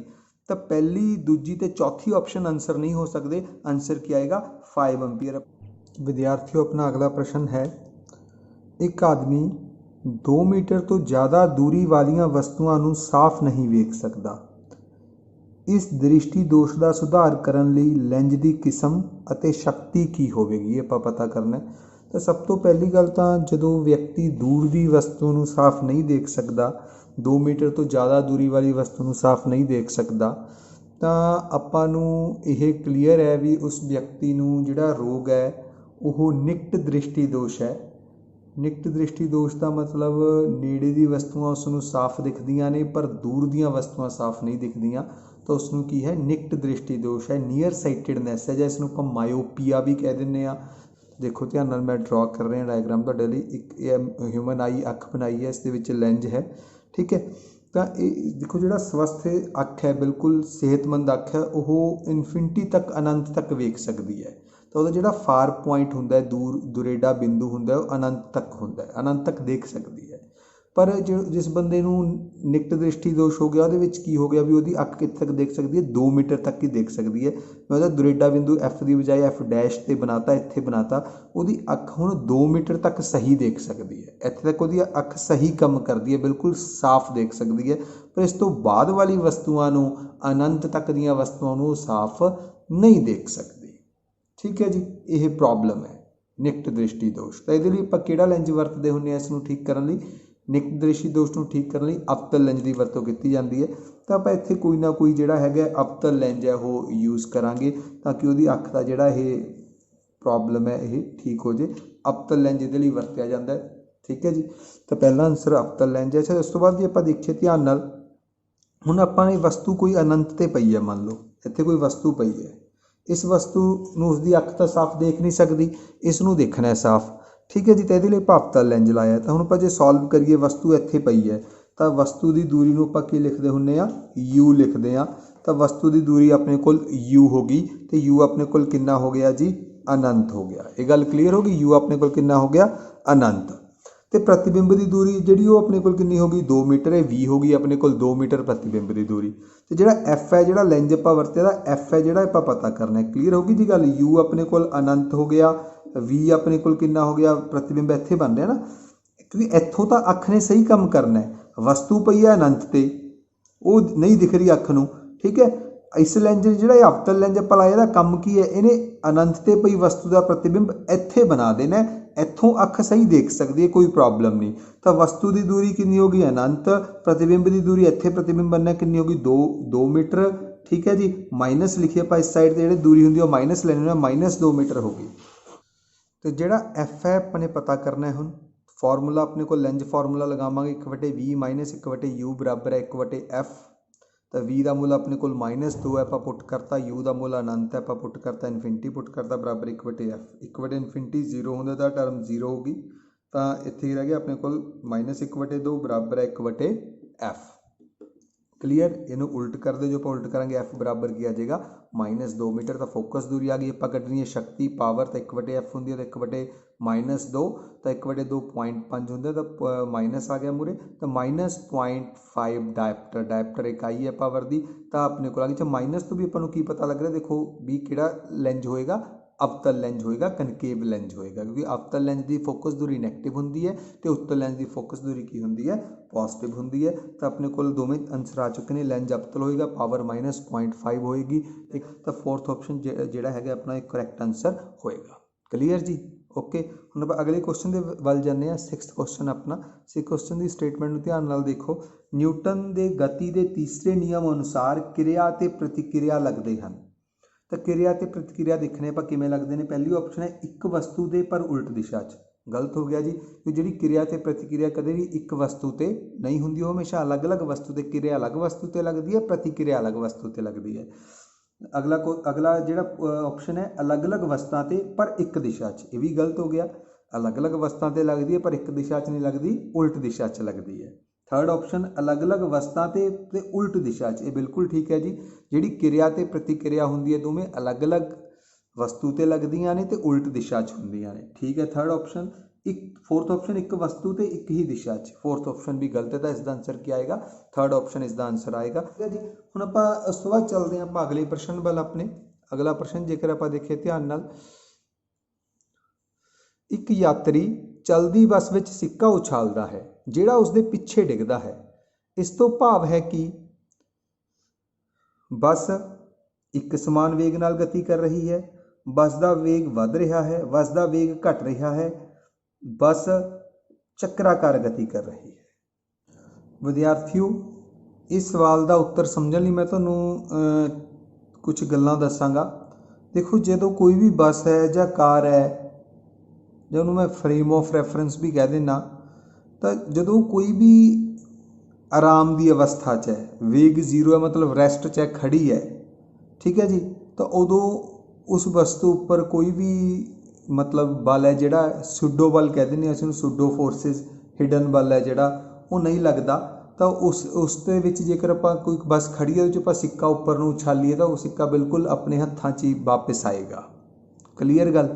तो पहली दूजी तो चौथी ऑप्शन आंसर नहीं हो सकते, आंसर क्या आएगा 5 एम्पीयर। विद्यार्थियों अपना अगला प्रश्न है, एक आदमी 2 मीटर तो ज़्यादा दूरी वालियां वस्तुओं नू साफ नहीं वेख सकता, इस दृष्टि दोष का सुधार करने लई लेंज की किस्म ਅਤੇ शक्ति की होवेगी, ये पता करना है। तो सब तो पहली गल तो जो व्यक्ति दूर की वस्तु नू साफ नहीं देख सकता, 2 मीटर तो ज़्यादा दूरी वाली वस्तु नू साफ नहीं देख सकता, तो आपां नू यह क्लीयर है भी उस व्यक्ति नू जिहड़ा रोग है वो निकट दृष्टि दोष है। निकट दृष्टि दोष का मतलब नेड़े की वस्तुआं उसनू साफ दिखदियां ने पर दूर दियां वस्तुआं साफ नहीं दिखदियां, तो उसनू की है निकट दृष्टि दोष है, नीयर साइटेडनैस है, जिसनू आपां मायोपिया भी कह दिंदे आ। देखो ध्यान नाल मैं ड्रॉ कर रहा डायग्राम तुहाडे लई, एक ह्यूमन आई अख बनाई है, इस दे विच लेंज है। ठीक है, तो देखो जिहड़ा स्वस्थ अख है, बिल्कुल सेहतमंद अख है, वह इनफिनिटी तक अनंत तक वेख सकती है, तो वह जिहड़ा फार पॉइंट हुंदा है, दुरेडा बिंदु हुंदा है, वह अनंत तक हुंदा है, अनंत तक देख सकती है। पर जो जिस बंदे नूं निकट दृष्टि दोष हो गया, वो की हो गया भी वो अख कितने तक देख सकती है, 2 मीटर तक ही देख सकती है। मैं वह दुरेडा बिंदु F की बजाय F डैश से बनाता, इत्थे बनाता, वो अख हुण 2 मीटर तक सही देख सकती है, इत्थे तक वो अख सही काम करती है, बिल्कुल साफ देख सकती है। पर इस तो बाद वाली वस्तुओं नूं, अनंत तक दीयां वस्तुओं नूं साफ नहीं देख सकती। ठीक है जी, यह प्रॉब्लम है निकट दृष्टि दोष। तो ये आपां किहड़ा लेंज वरतदे हुंदे आ इसनूं ठीक करने लई? निकट दृष्टि दोष नूं ठीक करने लई अवतल लेंज की वरतों की जाती है। तो आप इत्थे कोई ना कोई जिहड़ा हैगा अवतल लेंज है वो यूज़ करांगे ताकि उहदी अख का जिहड़ा ये प्रॉब्लम है ये ठीक हो जाए। अवतल लेंज इहदे लई वरतिया जांदा है। ठीक है जी, तो पहला आंसर अवतल लेंज है। अच्छा, उस तो बाद जे आपां देखीए ध्यान नाल, हुण आपां ने वस्तु कोई अनंत ते पई है, मान लो इत्थे कोई वस्तु पई है, इस वस्तु नूं उसकी अख तो साफ देख नहीं सकती, इसनूं देखना है साफ। ठीक है जी, तो ये अवतल लेंज लाया। तो हुण आपां जे सॉल्व करिए, वस्तु इत्थे पई है तो वस्तु की दूरी नूं आपां की लिखते हुंदे आ, U लिखते हैं। तो वस्तु की दूरी अपने कोल U होगी, तो U अपने कोल कितना हो गया जी अनंत हो गया। ये गल क्लीयर होगी, U अपने कोल कितना हो गया अनंत। तो प्रतिबिंब की दूरी जी अपने कोल कितनी होगी 2 मीटर है, V होगी अपने कोल 2 मीटर प्रतिबिंब की दूरी। तो जो F है, जो लेंज आप वरते F है, जो आप पता करना है। क्लीयर होगी जी गल, U अपने कोल अनंत हो गया, V अपने कोल कितना हो गया, प्रतिबिंब इत्थे बन रहा ना, क्योंकि इत्थों तो अख ने सही काम करना है, वस्तु पई है अनंत ते, वो नहीं दिख रही अख नूं। ठीक है, इस लेंज जो अवतल लेंज आप लाया, इहदा काम की है, इन्हें अनंत ते पई वस्तु का प्रतिबिंब इत्थे बना देना, इत्थों अख सही देख सकती है, कोई प्रॉब्लम नहीं। तो वस्तु की दूरी कितनी होगी अनंत, प्रतिबिंब की दूरी इत्थे प्रतिबिंब बनना कितनी होगी 2 मीटर। ठीक है जी, माइनस लिखिए आप इस साइड से, जी दूरी होंगी माइनस लेनी, -2 मीटर होगी। तो जोड़ा F है अपने पता करना है, हम फॉर्मूला अपने को length formula लगावांगे 1/V minus 1/U बराबर है 1/F। तो V का मुल अपने को -2 है, आप पुट करता, U का मुल अनंत है, आप पुट करता, इनफिनिटी पुट करता बराबर 1/F। 1/इनफिनिटी 0 होने का टर्म 0 होगी, तो इत्थे रह गया अपने को -1/2 बराबर है 1/F। क्लीयर, इनू उल्ट कर दो, जो आप उल्ट करेंगे F बराबर की आ जाएगा -2 मीटर। तो फोकस दूरी आ गई, आप कटनी है शक्ति पावर, तो 1/F होंगी, तो 1/-2, तो 1/2 0.5 होंगे, तो माइनस आ गया मूरे, तो -0.5 डायप्टर, डायप्टर इकाई है पावर की। तो अपने को आ गई माइनस, तो भी अपन की पता लग रहा है, देखो भी किहड़ा लेंज होएगा ਅਵਤਲ ਲੈਂਜ ਹੋਏਗਾ, ਕਨਕੇਵ ਲੈਂਜ ਹੋਏਗਾ, ਕਿਉਂਕਿ ਅਵਤਲ ਲੈਂਜ ਦੀ ਫੋਕਸ ਦੂਰੀ ਨੈਗੇਟਿਵ ਹੁੰਦੀ ਹੈ ਤੇ ਉੱਤਲ ਲੈਂਜ ਦੀ ਫੋਕਸ ਦੂਰੀ ਕੀ ਹੁੰਦੀ ਹੈ, ਪੋਜ਼ਿਟਿਵ ਹੁੰਦੀ ਹੈ। ਤਾਂ ਆਪਣੇ ਕੋਲ ਦੋਵੇਂ ਆਨਸਰ ਆ ਚੁੱਕੇ ਨੇ। ਲੈਂਜ ਅਵਤਲ ਹੋਏਗਾ, ਪਾਵਰ -0.5 ਹੋਏਗੀ। ਇੱਕ ਤਾਂ ਫੋਰਥ ਆਪਸ਼ਨ ਜਿਹੜਾ ਹੈਗਾ ਆਪਣਾ ਇੱਕ ਕਰੈਕਟ ਆਨਸਰ ਹੋਏਗਾ। ਕਲੀਅਰ ਜੀ, ਓਕੇ। ਹੁਣ ਆਪਾਂ ਅਗਲੇ ਕੁਐਸਚਨ ਦੇ ਵੱਲ ਜਾਂਦੇ ਹਾਂ। 6th ਕੁਐਸਚਨ ਆਪਣਾ। 6th ਕੁਐਸਚਨ ਦੀ ਸਟੇਟਮੈਂਟ ਨੂੰ ਧਿਆਨ ਨਾਲ ਦੇਖੋ। ਨਿਊਟਨ ਦੇ ਗਤੀ ਦੇ ਤੀਸਰੇ ਨਿਯਮ ਅਨੁਸਾਰ ਕਿਰਿਆ ਤੇ ਪ੍ਰਤੀਕਿਰਿਆ ਲੱਗਦੇ ਹਨ। ਤਾਂ ਕਿਰਿਆ ਤੇ ਪ੍ਰਤੀਕਿਰਿਆ ਦੇਖਣੇ ਆਪਾਂ ਕਿਵੇਂ ਲੱਗਦੇ ਨੇ। ਪਹਿਲੀ ਆਪਸ਼ਨ ਹੈ ਇੱਕ ਵਸਤੂ ਦੇ ਪਰ ਉਲਟ ਦਿਸ਼ਾ 'ਚ। ਗਲਤ ਹੋ ਗਿਆ ਜੀ, ਕਿ ਜਿਹੜੀ ਕਿਰਿਆ ਤੇ ਪ੍ਰਤੀਕਿਰਿਆ ਕਦੇ ਵੀ ਇੱਕ ਵਸਤੂ ਤੇ ਨਹੀਂ ਹੁੰਦੀ, ਉਹ ਹਮੇਸ਼ਾ ਅਲੱਗ-ਅਲੱਗ ਵਸਤੂ ਤੇ, ਕਿਰਿਆ ਅਲੱਗ ਵਸਤੂ ਤੇ ਲੱਗਦੀ ਹੈ, ਪ੍ਰਤੀਕਿਰਿਆ ਅਲੱਗ ਵਸਤੂ ਤੇ ਲੱਗਦੀ ਹੈ। ਅਗਲਾ ਜਿਹੜਾ ਆਪਸ਼ਨ ਹੈ ਅਲੱਗ-ਅਲੱਗ ਵਸਤਾਂ ਤੇ ਪਰ ਇੱਕ ਦਿਸ਼ਾ 'ਚ, ਇਹ ਵੀ ਗਲਤ ਹੋ ਗਿਆ। ਅਲੱਗ-ਅਲੱਗ ਵਸਤਾਂ ਤੇ ਲੱਗਦੀ ਹੈ ਪਰ ਇੱਕ ਦਿਸ਼ਾ 'ਚ ਨਹੀਂ ਲੱਗਦੀ, ਉਲਟ ਦਿਸ਼ਾ 'ਚ ਲੱਗਦੀ ਹੈ। ਥਰਡ ਆਪਸ਼ਨ ਅਲੱਗ-ਅਲੱਗ ਵਸਤਾਂ ਤੇ ਉਲਟ ਦਿਸ਼ਾ 'ਚ, ਇਹ ਬਿਲਕੁਲ ਠੀਕ ਹੈ ਜੀ। ਜਿਹੜੀ ਕਿਰਿਆ ਤੇ ਪ੍ਰਤੀਕਿਰਿਆ ਹੁੰਦੀ ਹੈ ਦੋਵੇਂ ਅਲੱਗ-ਅਲੱਗ ਵਸਤੂ ਤੇ ਲੱਗਦੀਆਂ ਨੇ ਤੇ ਉਲਟ ਦਿਸ਼ਾ 'ਚ ਹੁੰਦੀਆਂ ਨੇ, ਠੀਕ ਹੈ। ਥਰਡ ਆਪਸ਼ਨ ਫੋਰਥ ਆਪਸ਼ਨ ਇੱਕ ਵਸਤੂ ਤੇ ਇੱਕ ਹੀ ਦਿਸ਼ਾ 'ਚ, ਫੋਰਥ ਆਪਸ਼ਨ ਵੀ ਗਲਤ ਹੈ। ਤਾਂ ਇਸ ਦਾ ਆਨਸਰ ਕੀ ਆਏਗਾ, ਥਰਡ ਆਪਸ਼ਨ ਇਸ ਦਾ ਆਨਸਰ ਆਏਗਾ, ਠੀਕ ਹੈ ਜੀ। ਹੁਣ ਆਪਾਂ ਉਸ ਤੋਂ ਬਾਅਦ ਚੱਲਦੇ ਹਾਂ ਆਪਾਂ ਅਗਲੇ ਪ੍ਰਸ਼ਨ ਵੱਲ ਆਪਣੇ। ਅਗਲਾ ਪ੍ਰਸ਼ਨ ਜੇਕਰ ਆਪਾਂ ਦੇਖੀਏ ਧਿਆਨ ਨਾਲ, ਇੱਕ ਯਾਤਰੀ ਚਲਦੀ ਬੱਸ ਵਿੱਚ ਸਿੱਕਾ ਉਛਾਲਦਾ ਹੈ ਜਿਹੜਾ ਉਸਦੇ ਪਿੱਛੇ ਡਿੱਗਦਾ ਹੈ। ਇਸ ਤੋਂ ਭਾਵ ਹੈ ਕਿ ਬੱਸ ਇੱਕ ਸਮਾਨ ਵੇਗ ਨਾਲ ਗਤੀ ਕਰ ਰਹੀ ਹੈ, ਬੱਸ ਦਾ ਵੇਗ ਵੱਧ ਰਿਹਾ ਹੈ, ਬੱਸ ਦਾ ਵੇਗ ਘਟ ਰਿਹਾ ਹੈ, ਬੱਸ ਚੱਕਰਾਕਾਰ ਗਤੀ ਕਰ ਰਹੀ ਹੈ। ਵਿਦਿਆਰਥੀਓ, ਇਸ ਸਵਾਲ ਦਾ ਉੱਤਰ ਸਮਝਣ ਲਈ ਮੈਂ ਤੁਹਾਨੂੰ ਕੁਝ ਗੱਲਾਂ ਦੱਸਾਂਗਾ। ਦੇਖੋ, ਜਦੋਂ ਕੋਈ ਵੀ ਬੱਸ ਹੈ ਜਾਂ ਕਾਰ ਹੈ, ਜਾਂ ਉਹਨੂੰ ਮੈਂ ਫਰੇਮ ਆਫ ਰੈਫਰੈਂਸ ਵੀ ਕਹਿ ਦਿੰਦਾ, ਤਾਂ ਜਦੋਂ ਕੋਈ ਵੀ ਆਰਾਮ ਦੀ ਅਵਸਥਾ 'ਚ ਹੈ, ਵੇਗ ਜ਼ੀਰੋ ਹੈ ਮਤਲਬ ਰੈਸਟ 'ਚ ਹੈ, ਖੜੀ ਹੈ, ਠੀਕ ਹੈ ਜੀ, ਤਾਂ ਉਦੋਂ ਉਸ ਵਸਤੂ ਉੱਪਰ ਕੋਈ ਵੀ ਮਤਲਬ ਬਲ ਹੈ ਜਿਹੜਾ ਸੂਡੋ ਬਲ ਕਹਿ ਦਿੰਦੇ ਹਾਂ ਅਸੀਂ ਉਹਨੂੰ, ਸੂਡੋ ਫੋਰਸਿਸ, ਹਿਡਨ ਬਲ ਹੈ ਜਿਹੜਾ, ਉਹ ਨਹੀਂ ਲੱਗਦਾ। ਤਾਂ ਉਸ ਦੇ ਵਿੱਚ ਜੇਕਰ ਆਪਾਂ ਕੋਈ ਬੱਸ ਖੜੀ ਹੈ ਉਹਦੇ 'ਚ ਆਪਾਂ ਸਿੱਕਾ ਉੱਪਰ ਨੂੰ ਉਛਾਲੀਏ ਤਾਂ ਉਹ ਸਿੱਕਾ ਬਿਲਕੁਲ ਆਪਣੇ ਹੱਥਾਂ 'ਚ ਹੀ ਵਾਪਿਸ ਆਏਗਾ। ਕਲੀਅਰ ਗੱਲ।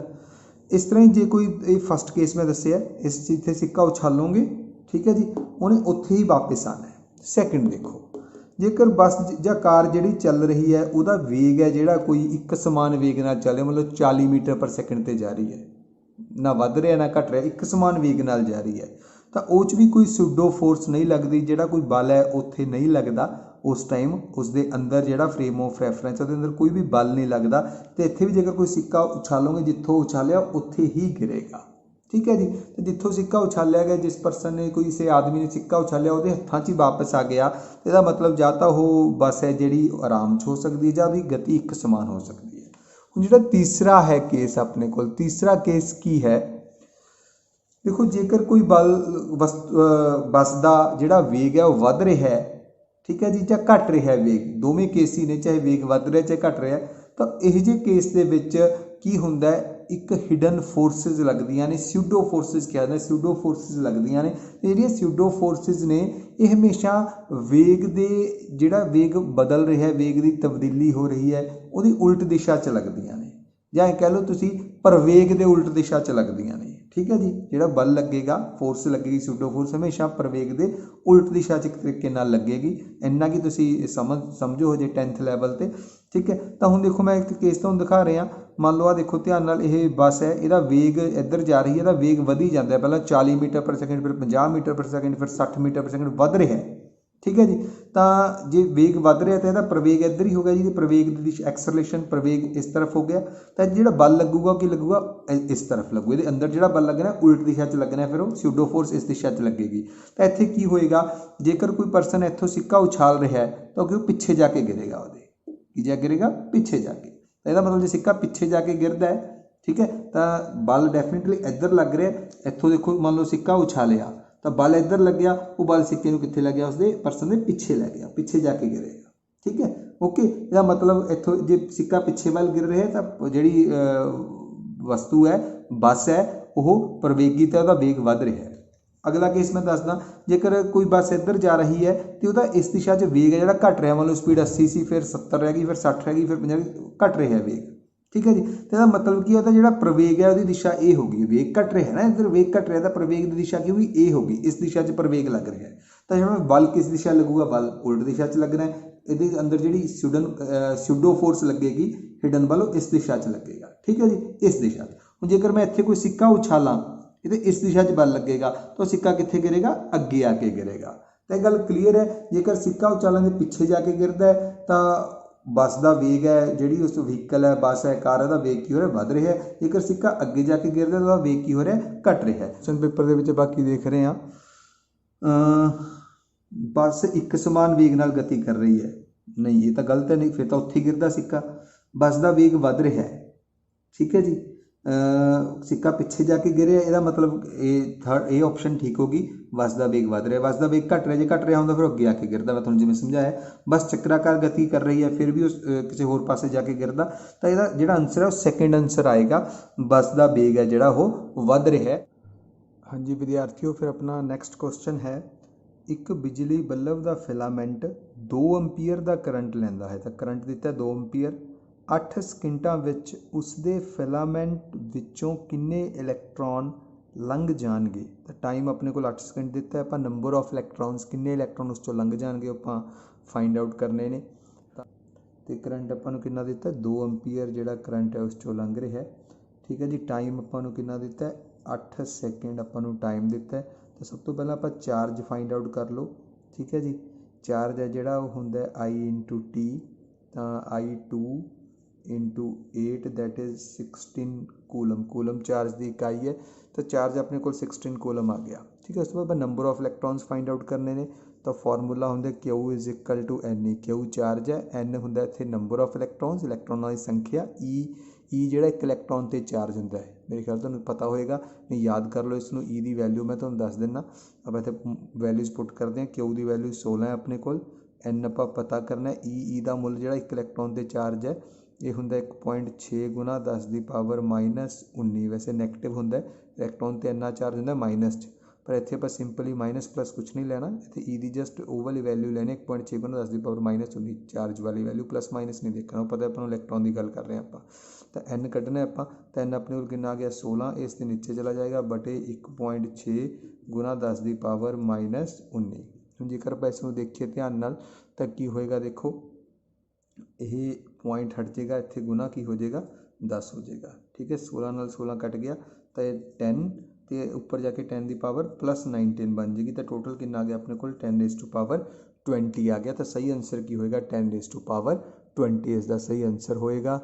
ਇਸ ਤਰ੍ਹਾਂ ਹੀ ਜੇ ਕੋਈ, ਇਹ ਫਸਟ ਕੇਸ ਮੈਂ ਦੱਸਿਆ, ਇਸ ਜਿੱਥੇ ਸਿੱਕਾ ਉਛਾਲੋਗੇ, ਠੀਕ ਹੈ ਜੀ, ਉਹਨੇ ਉੱਥੇ ਹੀ ਵਾਪਿਸ ਆਉਣਾ ਹੈ। ਸੈਕਿੰਡ ਦੇਖੋ, ਜੇਕਰ ਬੱਸ ਜਾਂ ਕਾਰ ਜਿਹੜੀ ਚੱਲ ਰਹੀ ਹੈ ਉਹਦਾ ਵੇਗ ਹੈ ਜਿਹੜਾ ਕੋਈ ਇੱਕ ਸਮਾਨ ਵੇਗ ਨਾਲ ਚੱਲ ਰਿਹਾ, ਮਤਲਬ 40 ਮੀਟਰ ਪਰ ਸੈਕਿੰਡ 'ਤੇ ਜਾ ਰਹੀ ਹੈ, ਨਾ ਵੱਧ ਰਿਹਾ ਨਾ ਘਟ ਰਿਹਾ, ਇੱਕ ਸਮਾਨ ਵੇਗ ਨਾਲ ਜਾ ਰਹੀ ਹੈ, ਤਾਂ ਉਹ 'ਚ ਵੀ ਕੋਈ ਸੂਡੋ ਫੋਰਸ ਨਹੀਂ ਲੱਗਦੀ, ਜਿਹੜਾ ਕੋਈ ਬਲ ਹੈ ਉੱਥੇ ਨਹੀਂ ਲੱਗਦਾ। ਉਸ ਟਾਈਮ ਉਸਦੇ ਅੰਦਰ ਜਿਹੜਾ ਫਰੇਮ ਆਫ ਰੈਫਰੈਂਸ ਉਹਦੇ ਅੰਦਰ ਕੋਈ ਵੀ ਬਲ ਨਹੀਂ ਲੱਗਦਾ। ਅਤੇ ਇੱਥੇ ਵੀ ਜੇਕਰ ਕੋਈ ਸਿੱਕਾ ਉਛਾਲੋਗੇ, ਜਿੱਥੋਂ ਉਛਾਲਿਆ ਉੱਥੇ ਹੀ ਗਿਰੇਗਾ, ਠੀਕ ਹੈ ਜੀ। ਅਤੇ ਜਿੱਥੋਂ ਸਿੱਕਾ ਉਛਾਲਿਆ ਗਿਆ, ਜਿਸ ਪਰਸਨ ਨੇ, ਕਿਸੇ ਆਦਮੀ ਨੇ ਸਿੱਕਾ ਉਛਾਲਿਆ, ਉਹਦੇ ਹੱਥਾਂ 'ਚ ਹੀ ਵਾਪਸ ਆ ਗਿਆ। ਇਹਦਾ ਮਤਲਬ ਜਾਂ ਤਾਂ ਉਹ ਬੱਸ ਹੈ ਜਿਹੜੀ ਆਰਾਮ 'ਚ ਹੋ ਸਕਦੀ ਹੈ ਜਾਂ ਉਹਦੀ ਗਤੀ ਇੱਕ ਸਮਾਨ ਹੋ ਸਕਦੀ ਹੈ। ਹੁਣ ਜਿਹੜਾ ਤੀਸਰਾ ਹੈ ਕੇਸ ਆਪਣੇ ਕੋਲ, ਤੀਸਰਾ ਕੇਸ ਕੀ ਹੈ, ਦੇਖੋ, ਜੇਕਰ ਕੋਈ ਬੱਸ ਦਾ ਜਿਹੜਾ ਵੇਗ ਹੈ ਉਹ ਵੱਧ ਰਿਹਾ ਹੈ, ਠੀਕ ਹੈ ਜੀ, ਜਾਂ ਘਟ ਰਿਹਾ ਹੈ ਵੇਗ, ਦੋਵੇਂ ਕੇਸ ਹੀ ਨੇ, ਚਾਹੇ ਵੇਗ ਵੱਧ ਰਿਹਾ ਚਾਹੇ ਘਟ ਰਿਹਾ, ਤਾਂ ਇਹੋ ਜਿਹੇ ਕੇਸ ਦੇ ਵਿੱਚ ਕੀ ਹੁੰਦਾ ਹੈ, ਇੱਕ ਹਿਡਨ ਫੋਰਸਿਸ ਲੱਗਦੀਆਂ ਨੇ, ਸਿਊਡੋ ਫੋਰਸਿਸ ਕਿਹਾ ਜਾਂਦਾ, ਸਿਊਡੋ ਫੋਰਸਿਸ ਲੱਗਦੀਆਂ ਨੇ। ਅਤੇ ਜਿਹੜੀਆਂ ਸਿਊਡੋ ਫੋਰਸਿਸ ਨੇ ਇਹ ਹਮੇਸ਼ਾ ਵੇਗ ਦੇ, ਜਿਹੜਾ ਵੇਗ ਬਦਲ ਰਿਹਾ, ਵੇਗ ਦੀ ਤਬਦੀਲੀ ਹੋ ਰਹੀ ਹੈ, ਉਹਦੀ ਉਲਟ ਦਿਸ਼ਾ 'ਚ ਲੱਗਦੀਆਂ ਨੇ, ਜਾਂ ਇਹ ਕਹਿ ਲਓ ਤੁਸੀਂ ਪ੍ਰਵੇਗ ਦੇ ਉਲਟ ਦਿਸ਼ਾ 'ਚ ਲੱਗਦੀਆਂ ਨੇ, ਠੀਕ ਹੈ ਜੀ। ਜਿਹੜਾ ਬਲ ਲੱਗੇਗਾ, ਫੋਰਸ ਲੱਗੇਗੀ, ਸੂਡੋ ਫੋਰਸ ਹਮੇਸ਼ਾ ਪ੍ਰਵੇਗ ਦੇ ਉਲਟ ਦਿਸ਼ਾ 'ਚ ਇੱਕ ਤਰੀਕੇ ਨਾਲ ਲੱਗੇਗੀ। ਇੰਨਾ ਕਿ ਤੁਸੀਂ ਸਮਝੋ ਹਜੇ 10th ਲੈਵਲ 'ਤੇ, ਠੀਕ ਹੈ। ਤਾਂ ਹੁਣ ਦੇਖੋ, ਮੈਂ ਇੱਕ ਕੇਸ ਤੁਹਾਨੂੰ ਦਿਖਾ ਰਿਹਾ। ਮੰਨ ਲਓ, ਆ ਦੇਖੋ ਧਿਆਨ ਨਾਲ, ਇਹ ਬੱਸ ਹੈ, ਇਹਦਾ ਵੇਗ ਇੱਧਰ ਜਾ ਰਹੀ ਹੈ, ਇਹਦਾ ਵੇਗ ਵਧੀ ਜਾਂਦਾ, ਪਹਿਲਾਂ 40 ਮੀਟਰ ਪਰ ਸੈਕਿੰਡ, ਫਿਰ 50 ਮੀਟਰ ਪਰ ਸੈਕਿੰਡ, ਫਿਰ 60 ਮੀਟਰ ਪਰ ਸੈਕਿੰਡ ਵੱਧ ਰਿਹਾ, ਠੀਕ ਹੈ ਜੀ। ਤਾਂ ਜੇ ਵੇਗ ਵੱਧ ਰਿਹਾ ਤਾਂ ਇਹਦਾ ਪ੍ਰਵੇਗ ਇੱਧਰ ਹੀ ਹੋ ਗਿਆ ਜੀ, ਪ੍ਰਵੇਗ ਦੀ ਦਿਸ਼ਾ, ਐਕਸਲਰੇਸ਼ਨ, ਪ੍ਰਵੇਗ ਇਸ ਤਰਫ ਹੋ ਗਿਆ। ਤਾਂ ਜਿਹੜਾ ਬਲ ਲੱਗੂਗਾ ਕੀ ਲੱਗੂਗਾ, ਇਸ ਤਰਫ ਲੱਗੂ, ਇਹਦੇ ਅੰਦਰ ਜਿਹੜਾ ਬਲ ਲੱਗਣਾ ਉਲਟ ਦਿਸ਼ਾ 'ਚ ਲੱਗਣਾ, ਫਿਰ ਉਹ ਸਿਊਡੋ ਫੋਰਸ ਇਸ ਦਿਸ਼ਾ 'ਚ ਲੱਗੇਗੀ। ਤਾਂ ਇੱਥੇ ਕੀ ਹੋਏਗਾ, ਜੇਕਰ ਕੋਈ ਪਰਸਨ ਇੱਥੋਂ ਸਿੱਕਾ ਉਛਾਲ ਰਿਹਾ ਹੈ ਤਾਂ ਉਹ ਪਿੱਛੇ ਜਾ ਕੇ ਗਿਰੇਗਾ, ਉਹਦੇ ਕੀ ਜਾ ਗਿਰੇਗਾ, ਪਿੱਛੇ ਜਾ ਕੇ। ਤਾਂ ਇਹਦਾ ਮਤਲਬ ਜੇ ਸਿੱਕਾ ਪਿੱਛੇ ਜਾ ਕੇ ਗਿਰਦਾ ਹੈ, ਠੀਕ ਹੈ, ਤਾਂ ਬਲ ਡੈਫੀਨੇਟਲੀ ਇੱਧਰ ਲੱਗ ਰਿਹਾ। ਇੱਥੋਂ ਦੇਖੋ, ਮੰਨ ਲਓ ਸਿੱਕਾ ਉਛਾਲਿਆ ਤਾਂ ਬਲ ਇੱਧਰ ਲੱਗਿਆ, ਉਹ ਬਲ ਸਿੱਕੇ ਨੂੰ ਕਿੱਥੇ ਲੱਗਿਆ, ਉਸਦੇ ਪਰਸਨ ਦੇ ਪਿੱਛੇ ਲੈ ਗਿਆ, ਪਿੱਛੇ ਜਾ ਕੇ ਗਿਰੇਗਾ, ਠੀਕ ਹੈ, ਓਕੇ। ਇਹਦਾ ਮਤਲਬ ਇੱਥੋਂ ਜੇ ਸਿੱਕਾ ਪਿੱਛੇ ਵੱਲ ਗਿਰ ਰਿਹਾ ਤਾਂ ਜਿਹੜੀ ਵਸਤੂ ਹੈ, ਬੱਸ ਹੈ, ਉਹ ਪ੍ਰਵੇਗੀ ਤਾਂ ਉਹਦਾ ਵੇਗ ਵੱਧ ਰਿਹਾ ਹੈ। ਅਗਲਾ ਕੇਸ ਮੈਂ ਦੱਸਦਾ, ਜੇਕਰ ਕੋਈ ਬੱਸ ਇੱਧਰ ਜਾ ਰਹੀ ਹੈ ਅਤੇ ਉਹਦਾ ਇਸ ਦਿਸ਼ਾ 'ਚ ਵੇਗ ਹੈ ਜਿਹੜਾ ਘਟ ਰਿਹਾ, ਮੰਨ ਲਓ ਸਪੀਡ 80 ਸੀ, ਫਿਰ 70 ਰਹਿ ਗਈ, ਫਿਰ 60 ਰਹਿ ਗਈ, ਫਿਰ 50, ਘਟ ਰਿਹਾ ਵੇਗ, ਠੀਕ ਹੈ ਜੀ। ਅਤੇ ਇਹਦਾ ਮਤਲਬ ਕੀ, ਉਹਦਾ ਜਿਹੜਾ ਪ੍ਰਵੇਗ ਹੈ ਉਹਦੀ ਦਿਸ਼ਾ ਇਹ ਹੋ ਗਈ, ਵੇਗ ਘਟ ਰਿਹਾ ਨਾ, ਇੱਧਰ ਵੇਗ ਘਟ ਰਿਹਾ, ਤਾਂ ਪ੍ਰਵੇਗ ਦੀ ਦਿਸ਼ਾ ਕੀ ਹੋਈ, ਇਹ ਹੋ ਗਈ, ਇਸ ਦਿਸ਼ਾ 'ਚ ਪ੍ਰਵੇਗ ਲੱਗ ਰਿਹਾ ਹੈ। ਤਾਂ ਜਿਹੜਾ ਬਲ ਕਿਸ ਦਿਸ਼ਾ ਲੱਗੂਗਾ, ਬਲ ਉਲਟ ਦਿਸ਼ਾ 'ਚ ਲੱਗਣਾ ਹੈ। ਇਹਦੇ ਅੰਦਰ ਜਿਹੜੀ ਸਿਊਡੋ ਫੋਰਸ ਲੱਗੇਗੀ, ਹਿਡਨ ਬਲ, ਉਹ ਇਸ ਦਿਸ਼ਾ 'ਚ ਲੱਗੇਗਾ, ठीक है जी, इस दिशा। ਹੁਣ ਜੇਕਰ मैं ਇੱਥੇ कोई सिक्का उछाला तो इस दिशा 'ਚ बल लगेगा तो सिक्का कित्थे गिरेगा, अगे आके गिरेगा। तो गल क्लीयर है। जेकर सिक्का उछालन के पिछे जाके गिरता है तो बस का वेग है, जी उस व्हीकल है, बस है, कार है, वेग की हो रहा वध रहा है। जेकर सिक्का अगे जाके गिरता है तो वेग की हो रहा घट रहा है। क्वेश्चन पेपर के बाकी देख रहे हैं, बस एक समान वेग नाल गति कर रही है, नहीं ये तो गलत है, नहीं फिर तो उत्थे गिरदा सिक्का। बस का वेग वध रहा है, ठीक है जी। सिक्का पिछे जाके गिरे, यदा मतलब ये ऑप्शन ठीक होगी, बस का वेग वध रहा है, बस का वेग घट रहा, जो घट रहा होंगे फिर अगे आके गिरदा। मैं तुहानूं जिवें समझाया, बस चक्राकार गति कर रही है फिर भी उस किसी होर पासे जाके गिरदा, तो यदा जिहड़ा आंसर है वो सैकेंड आंसर आएगा, बस का वेग है जिहड़ा वो वध रहा है। हाँ जी विद्यार्थियों, फिर अपना नैक्सट क्वेश्चन है, एक बिजली बल्ब का फिलामेंट 2 एंपीयर का करंट लैंदा है। तो करंट दिता है 2 एंपीयर, 8 ਸਕਿੰਟਾਂ ਵਿੱਚ ਉਸਦੇ ਫਿਲਾਮੈਂਟ ਵਿੱਚੋਂ ਕਿੰਨੇ ਇਲੈਕਟ੍ਰੋਨ ਲੰਘ ਜਾਣਗੇ। ਤਾਂ ਟਾਈਮ ਆਪਣੇ ਕੋਲ 8 ਸਕਿੰਟ ਦਿੱਤਾ ਹੈ, ਆਪਾਂ ਨੰਬਰ ਆਫ ਇਲੈਕਟ੍ਰੋਨਸ ਕਿੰਨੇ ਇਲੈਕਟ੍ਰੋਨ ਉਸ ਚੋਂ ਲੰਘ ਜਾਣਗੇ ਆਪਾਂ ਫਾਈਂਡ ਆਊਟ ਕਰਨੇ ਨੇ। ਤੇ ਕਰੰਟ ਆਪਾਂ ਨੂੰ ਕਿੰਨਾ ਦਿੱਤਾ, 2 ਐਂਪੀਅਰ ਜਿਹੜਾ ਕਰੰਟ ਹੈ ਉਸ ਚੋਂ ਲੰਘ ਰਿਹਾ ਹੈ, ਠੀਕ ਹੈ ਜੀ। ਟਾਈਮ ਆਪਾਂ ਨੂੰ ਕਿੰਨਾ ਦਿੱਤਾ, 8 ਸੈਕਿੰਡ ਆਪਾਂ ਨੂੰ ਟਾਈਮ ਦਿੱਤਾ। ਤਾਂ ਸਭ ਤੋਂ ਪਹਿਲਾਂ ਆਪਾਂ ਚਾਰਜ ਫਾਈਂਡ ਆਊਟ ਕਰ ਲਓ, ਠੀਕ ਹੈ ਜੀ। ਚਾਰਜ ਹੈ ਜਿਹੜਾ ਉਹ ਹੁੰਦਾ I/T, ਤਾਂ I2 into 8 that is 16 coulomb. Coulomb charge की इकाई है, तो चार्ज अपने को 16 कूलम आ गया, ठीक है। उस बाद number of electrons find out करने ने, तो फॉर्मूला होंगे Q is equal to N। Q charge है, N होंगे इतने नंबर ऑफ इलैक्ट्रॉन्स, इलैक्ट्रॉनों की संख्या, E जो एक इलैक्ट्रॉन से चार्ज होंगे है, मेरे ख्याल तुहानूं पता होएगा, नहीं याद कर लो इसनूं। E की वैल्यू मैं तुहानूं दस दिना, आप इत्थे वैल्यूज़ पुट करते हैं। Q की वैल्यू 16 है अपने को, N आप पता करना है। E का मुल जो एक इलैक्ट्रॉन से चार्ज है ये होंगे 1.6 गुना 10 की पावर -19। वैसे नैगेटिव होंगे, इलैक्ट्रॉन तो इन्ना चार्ज होंगे माइनस च, पर इतने आप सिंपली माइनस प्लस कुछ नहीं लेना, इतने ई की जस्ट ओ वाली वैल्यू लेनी 1.6 गुना 10 की पावर -19। चार्ज वाली वैल्यू प्लस माइनस नहीं देखना, पता अपन इलैक्ट्रॉन की गल कर रहे हैं आप। तो एन कढ़ना आप, तो एन अपने को कितना आ गया 16, इस के नीचे चला जाएगा बटे 1.6 गुना 10 की पावर -19। हम जेकर आप इसमें देखिए ध्यान नाल तो की होएगा, देखो ये पॉइंट हट जाएगा, इतने गुना की हो जाएगा 10 हो जाएगा, ठीक है। 16 नाल 16 कट गया तो ये 10, तो ऊपर जाके 10 की पावर +19 बन जाएगी, तो टोटल कितना आ गया अपने को 10⁻20 आ गया। तो सही आंसर की होएगा 10⁻20 इसका सही आंसर होएगा।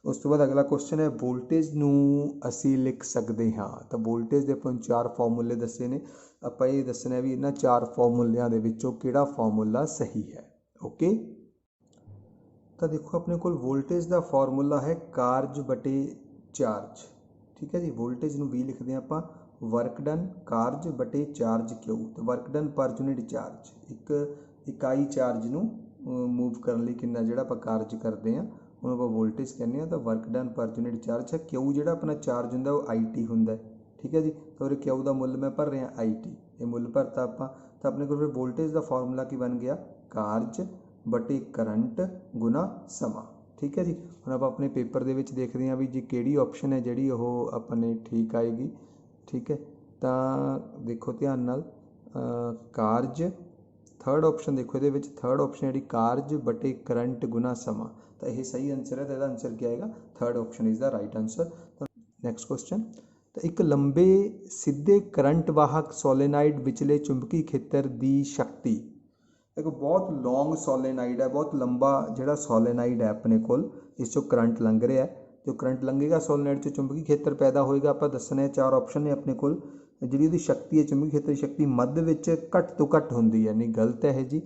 उस तो बाद अगला क्वेश्चन है, वोल्टेज नूं असी लिख सकते हाँ। तो वोल्टेज के अपन 4 फॉर्मूले दसे ने, आप ये दसना भी इन्हां 4 फॉर्मूलियां दे विचों किहड़ा फॉर्मूला सही है। ओके, तो देखो अपने को वोल्टेज का फॉर्मूला है कार्ज बटे चार्ज, ठीक है जी। वोल्टेज नूं भी लिखते हैं आप वर्क डन कार्ज बटे चार्ज Q। तो work done per unit charge, एक इकाई चार्ज नूं मूव करने लई कितना जिहड़ा आप कार्ज करते हैं उन्होंने आप वोल्टेज कहने हैं। तो work done per unit charge है। Q जिहड़ा अपना चार्ज होंगे वो IT होंगे, ठीक है जी। तो Q का मुल मैं भर रहा IT, ये मुल भरता आप, तो अपने को वोल्टेज का फॉर्मूला की बन गया कार्ज बटे करंट गुना समा, ठीक है जी। हम आप अपने पेपर के देखते हैं भी जी किहड़ी ऑप्शन है जिहड़ी वो अपने ठीक आएगी, ठीक है। तो देखो ध्यान नाल कार्ज थर्ड ऑप्शन देखो, ये थर्ड ऑप्शन जी कार्ज बटे करंट गुना समा, तो यह सही आंसर है। तो यह आंसर क्या आएगा, third option is the right answer. Next question, तो एक लंबे सीधे करंट वाहक सोलेनाइड विचले चुंबकी खेत्र की शक्ति, एक बहुत लॉन्ग सोलेनाइड है, बहुत लंबा जिहड़ा सोलेनाइड है अपने को, इस चो करंट लंघ रहा है। जो करंट लंघेगा सोलेनाइड से चुंबकी खेत्र पैदा होएगा। आप दसना है 4 ऑप्शन ने अपने को, जिहड़ी उहदी शक्ति है चुंबकी खेत्र की शक्ति मध्य विच घट तो घट होंदी है, नहीं गलत है जी।